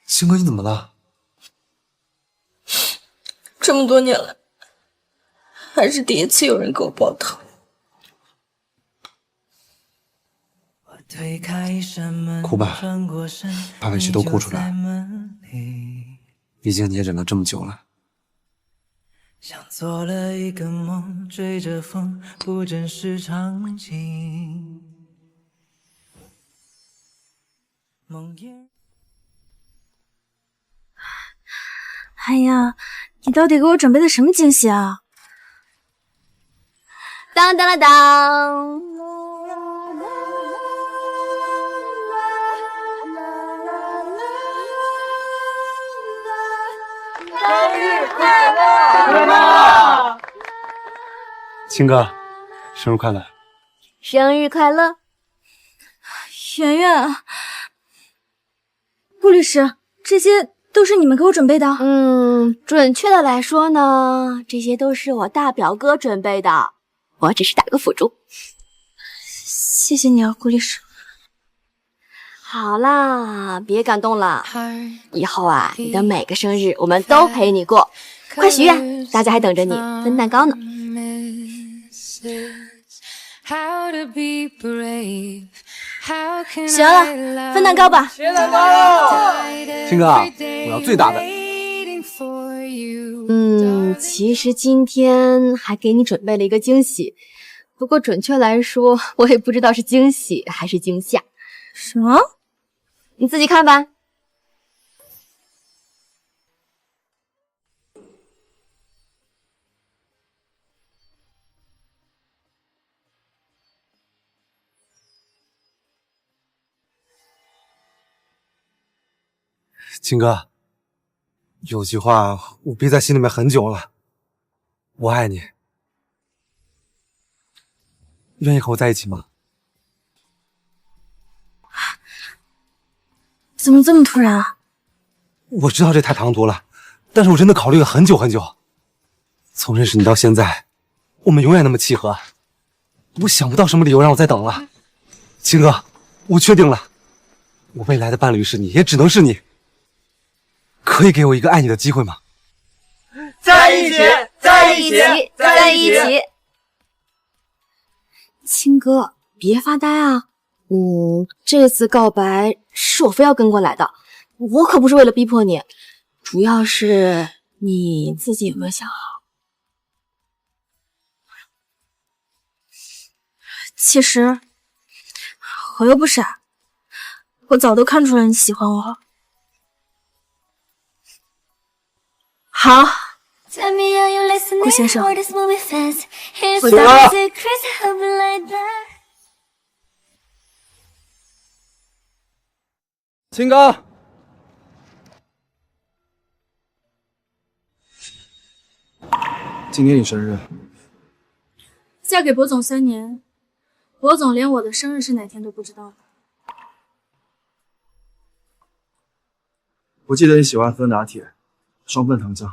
星哥，你怎么了？这么多年来，还是第一次有人给我煲汤。哭吧，把委屈都哭出来。毕竟你也忍了这么久了。像做了一个梦，追着风，不真实场景。梦魇。哎呀，你到底给我准备的什么惊喜啊？当当当当！生日快乐！青哥，生日快乐！生日快乐！圆圆，顾律师，这些都是你们给我准备的？准确的来说呢，这些都是我大表哥准备的，我只是打个辅助。谢谢你啊，顾律师。好啦，别感动了。以后啊，你的每个生日我们都陪你过。快许愿，大家还等着你分蛋糕呢。许完了，分蛋糕吧。切蛋糕喽！青哥，我要最大的。其实今天还给你准备了一个惊喜，不过准确来说，我也不知道是惊喜还是惊吓。什么？你自己看吧。青哥，有句话我憋在心里面很久了，我爱你，愿意和我在一起吗？怎么这么突然啊？我知道这太唐突了，但是我真的考虑了很久很久。从认识你到现在，我们永远那么契合，我想不到什么理由让我再等了。青哥，我确定了，我未来的伴侣是你，也只能是你。可以给我一个爱你的机会吗？在一起，在一起，在一起。青哥，别发呆啊！这次告白是我非要跟过来的，我可不是为了逼迫你，主要是你自己有没有想好？其实我又不傻，我早都看出了你喜欢我。好，顾先生，回答。青哥，今天你生日，嫁给博总3年，博总连我的生日是哪天都不知道。我记得你喜欢喝拿铁，双份糖浆。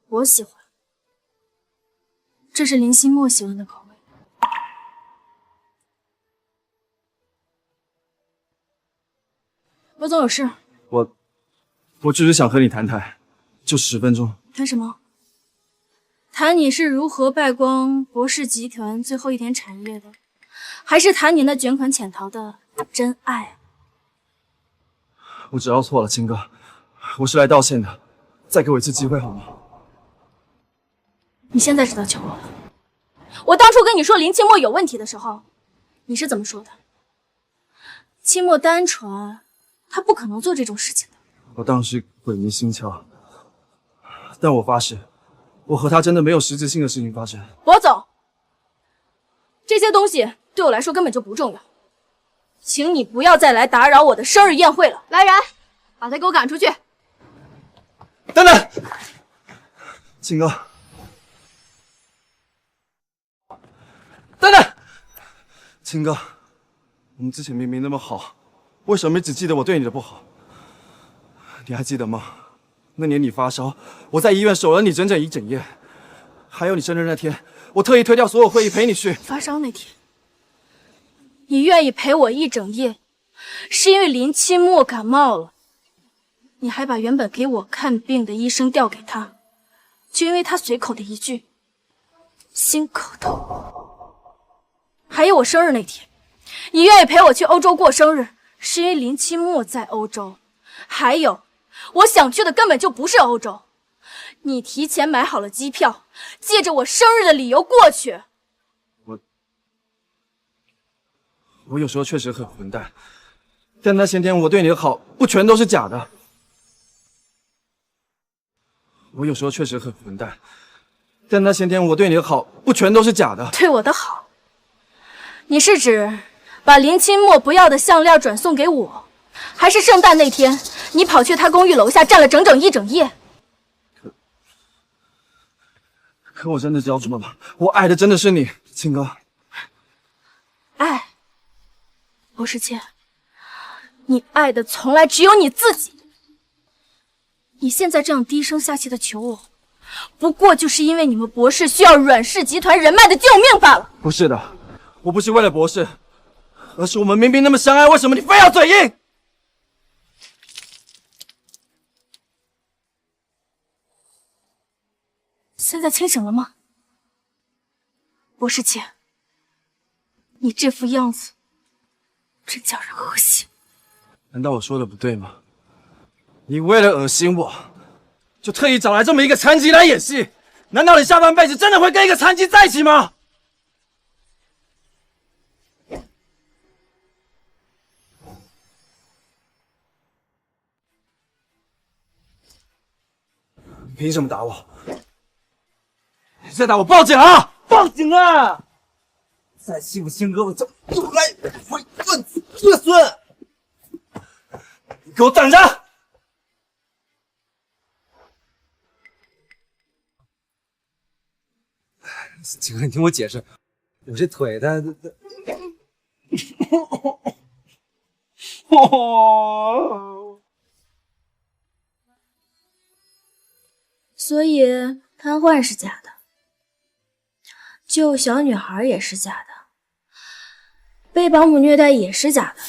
我喜欢，这是林心墨喜欢的口味。博总有事。我只是想和你谈谈，就10分钟。谈什么？谈你是如何败光博氏集团最后一点产业的，还是谈你那卷款潜逃的真爱？我知道错了，青哥，我是来道歉的，再给我一次机会好吗？你现在知道求我了。我当初跟你说林清墨有问题的时候，你是怎么说的？清墨单纯，他不可能做这种事情的。我当时鬼迷心窍，但我发誓，我和他真的没有实质性的事情发生。博总，这些东西对我来说根本就不重要，请你不要再来打扰我的生日宴会了。来人，把他给我赶出去！等等，青哥，等等，青哥，我们之前明明那么好，为什么只记得我对你的不好？你还记得吗？那年你发烧，我在医院守了你整整1整夜。还有你生日那天，我特意推掉所有会议陪你去。发烧那天，你愿意陪我1整夜，是因为林清墨感冒了。你还把原本给我看病的医生调给他，就因为他随口的一句心口痛。还有我生日那天，你愿意陪我去欧洲过生日，是因为林清墨在欧洲。还有我想去的根本就不是欧洲，你提前买好了机票，借着我生日的理由过去。我有时候确实很混蛋，但那些天我对你的好不全都是假的。我有时候确实很混蛋，但那些天我对你的好不全都是假的。对我的好，你是指把林清墨不要的项链转送给我，还是圣诞那天你跑去他公寓楼下站了整整1整夜？可我真的交出了吗？我爱的真的是你，青哥。爱，博世倩，你爱的从来只有你自己。你现在这样低声下气的求我，不过就是因为你们博士需要阮氏集团人脉的救命罢了。不是的，我不是为了博士，可是我们明明那么相爱，为什么你非要嘴硬？现在清醒了吗？博士姐，你这副样子真叫人恶心。难道我说的不对吗？你为了恶心我，就特意找来这么一个残疾来演戏？难道你下半辈子真的会跟一个残疾在一起吗？你凭什么打我？你再打我报警啊！报警啊！再欺负亲哥，我就来回断子孙！你给我等着！秦哥，你听我解释，我这腿它所以瘫痪是假的，救小女孩也是假的，被保姆虐待也是假的，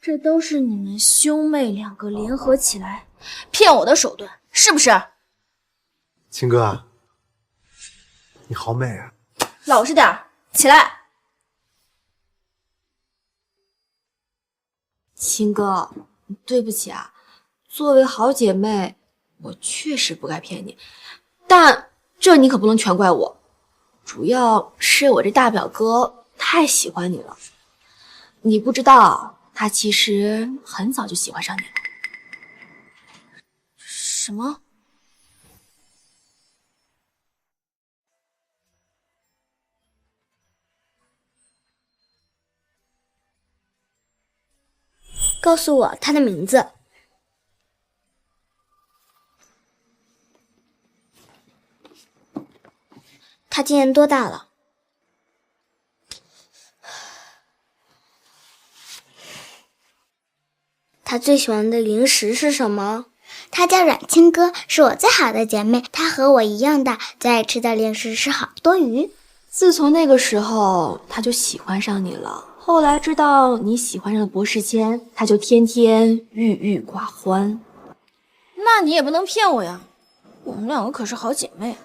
这都是你们兄妹两个联合起来骗我的手段，是不是？秦哥，你好美啊！老实点儿，起来。秦哥，对不起啊，作为好姐妹，我确实不该骗你，但这你可不能全怪我，主要是我这大表哥太喜欢你了。你不知道，他其实很早就喜欢上你了。什么？告诉我他的名字。他今年多大了？他最喜欢的零食是什么？他叫阮清歌，是我最好的姐妹。她和我一样大，最爱吃的零食是好多鱼。自从那个时候，他就喜欢上你了。后来知道你喜欢上了博士谦，他就天天郁郁寡欢。那你也不能骗我呀，我们两个可是好姐妹，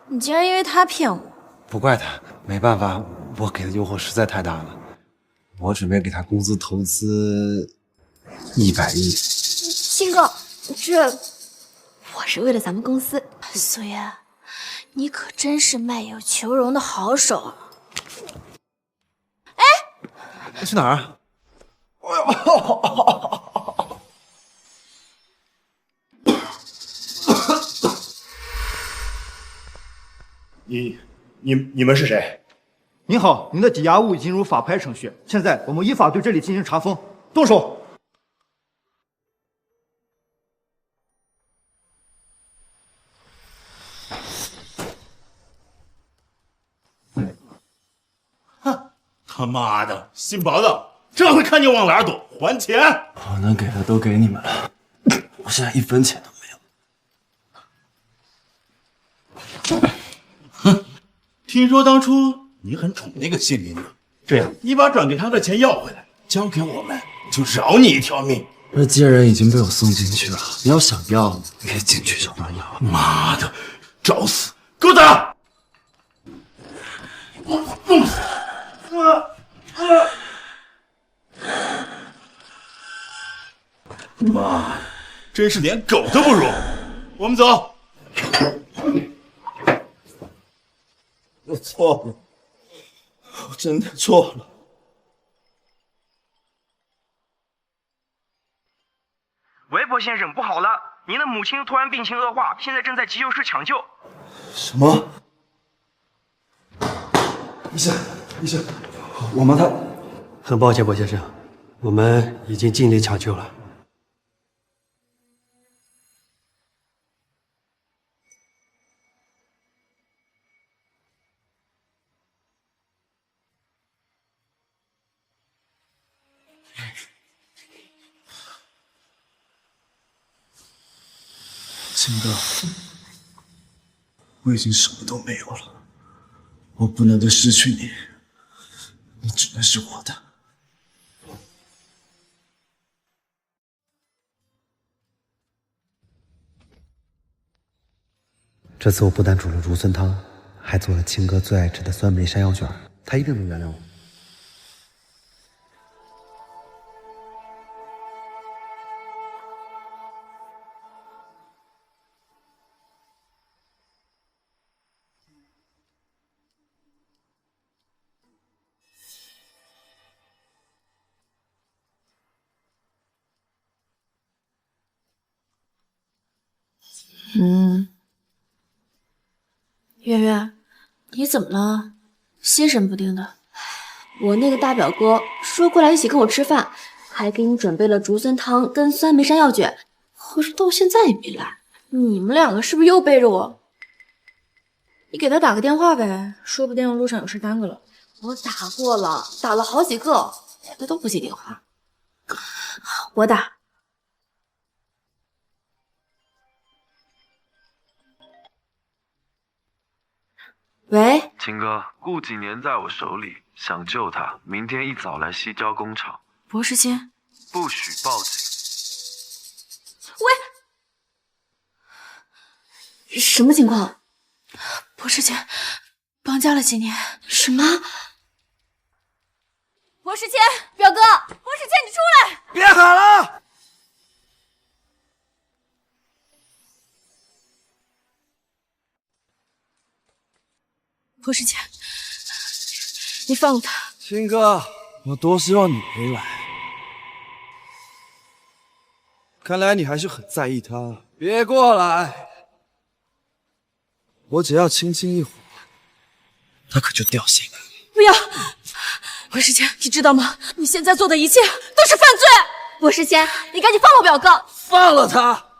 你竟然因为他骗我。不怪他，没办法，我给的诱惑实在太大了。我准备给他公司投资100亿。鑫哥，我是为了咱们公司。苏妍，你可真是卖友求荣的好手啊！去哪儿啊？你们是谁？您好，您的抵押物已进入法拍程序，现在我们依法对这里进行查封，动手！他妈的，姓薄的，这回看你往哪儿躲，还钱！我能给的都给你们了，我现在1分钱都没有。哼，听说当初你很宠那个谢琳呢，这样你把转给他的钱要回来，交给我们，就饶你一条命。这贱人已经被我送进去了，你要想要，你可以进去找他要。妈的，找死！给我打！妈，真是连狗都不如！我们走。我错了，我真的错了。韦伯先生，不好了，您的母亲突然病情恶化，现在正在急救室抢救。什么？医生，我帮他。很抱歉，博先生，我们已经尽力抢救了。秦哥，我已经什么都没有了，我不能再失去你，你只能是我的。这次我不但煮了竹笋汤，还做了青哥最爱吃的酸梅山药卷，他一定能原谅我。月月，你怎么了？心神不定的。我那个大表哥说过来一起跟我吃饭，还给你准备了竹笋汤跟酸梅山药卷，可是到现在也没来。你们两个是不是又背着我？你给他打个电话呗，说不定路上有事耽搁了。我打过了，打了好几个，他都不接电话。我打。喂，秦哥，顾景年在我手里，想救他，明天一早来西郊工厂。博士谦，不许报警。喂，什么情况？博士谦绑架了景年。什么？博士谦，表哥，博士谦，你出来！别喊了！博士谦，你放了他。秦哥，我多希望你回来。看来你还是很在意他。别过来！我只要轻轻一划，他可就掉心了。不要！博士谦，你知道吗？你现在做的一切都是犯罪！博士谦，你赶紧放了表哥！放了他！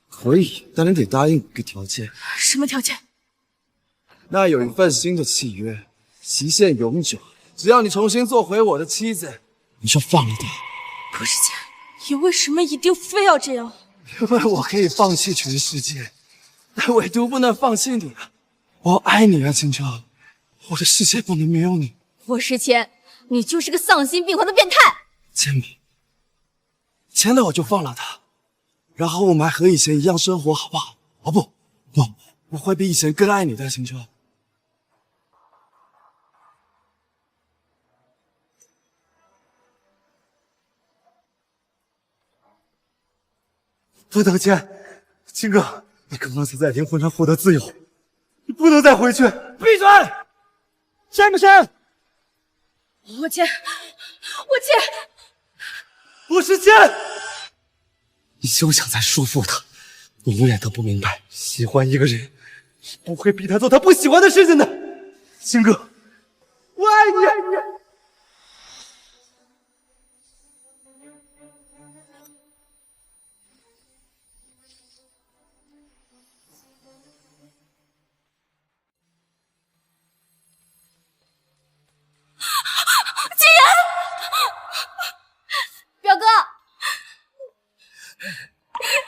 可以，但你得答应一个条件。什么条件？那有一份新的契约，期限永久，只要你重新做回我的妻子，你就放了他。博士谦，你为什么一定非要这样？因为我可以放弃全世界，但唯独不能放弃你啊！我爱你啊，青秋，我的世界不能没有你。博士谦，你就是个丧心病狂的变态！千米，签了我就放了他，然后我们还和以前一样生活，好不好？哦不，我会比以前更爱你的，青秋。不能签，青哥，你刚刚才在灵魂上获得自由，你不能再回去。闭嘴！签不签？我签，我签。不是签！你休想再束缚他，你永远都不明白，喜欢一个人是不会逼他做他不喜欢的事情的。青哥，我爱你，爱你。表哥，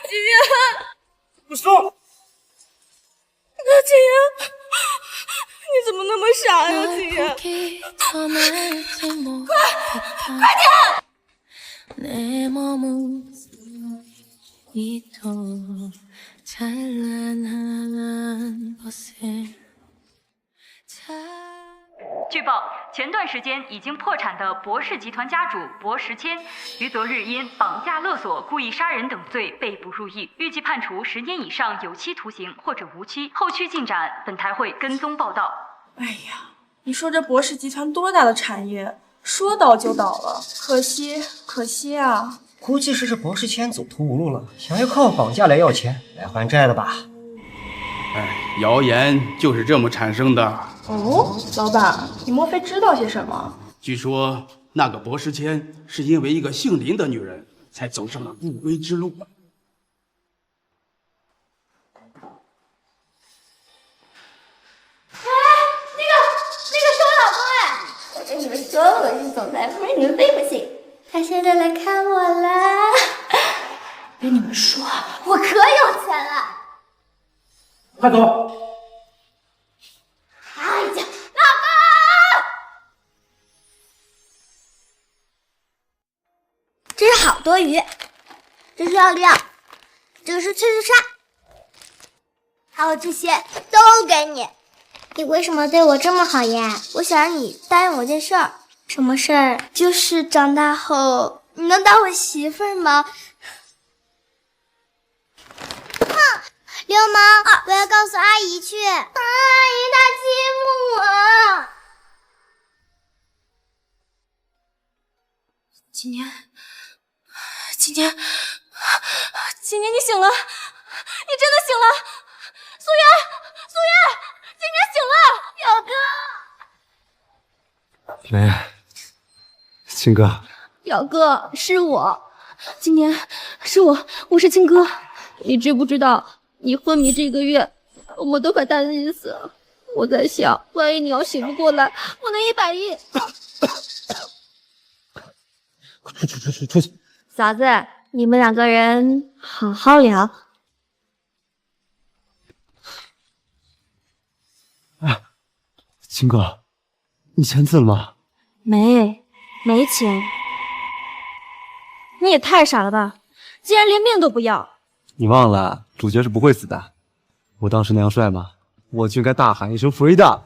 景言，不说。景言，你怎么那么傻呀，景言？快点！据报，前段时间已经破产的博氏集团家主博时谦，于昨日因绑架勒索、故意杀人等罪被捕入狱，预计判处10年以上有期徒刑或者无期。后续进展，本台会跟踪报道。哎呀，你说这博氏集团多大的产业，说倒就倒了，可惜啊！估计是这博士谦走投无路了，想要靠绑架来要钱来还债的吧？哎，谣言就是这么产生的。哦，老板，你莫非知道些什么？据说那个博士谦是因为一个姓林的女人，才走上了不归之路。那个是我老公哎！我跟你们说，我是总裁夫人，你们非不信。他现在来看我啦！跟你们说，我可有钱了。快走！哎呀，老公！这是好多鱼，这是奥利奥，这个是脆脆鲨，还有这些都给你。你为什么对我这么好呀？我想让你答应我件事儿。什么事儿？就是长大后你能当我媳妇儿吗？流氓！我要告诉阿姨去。阿姨她欺负我。今年你醒了，你真的醒了，素媛，今年醒了，表哥。梅，青哥，表哥是我，今年是我是青哥，你知不知道你昏迷这个月，我们都快担心死了。我在想，万一你要醒不过来，我那100亿。出去！嫂子，你们2个人好好聊。哎，青哥，你签字了吗？没钱。你也太傻了吧，竟然连命都不要。你忘了，主角是不会死的。我当时那样帅吗？我就应该大喊一声 freedom。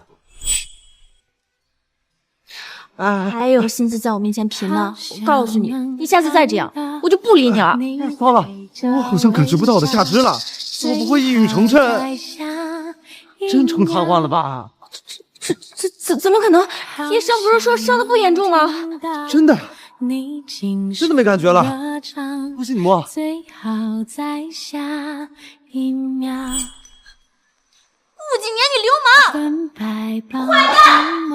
还有心思在我面前贫呢？我告诉你，你下次再这样，我就不理你了。糟了，我好像感觉不到我的价值了，我不会一语成谶，真成瘫痪了吧？怎么可能？医生不是说伤的不严重吗？真的没感觉了，不信你摸。不仅年你流氓，坏蛋！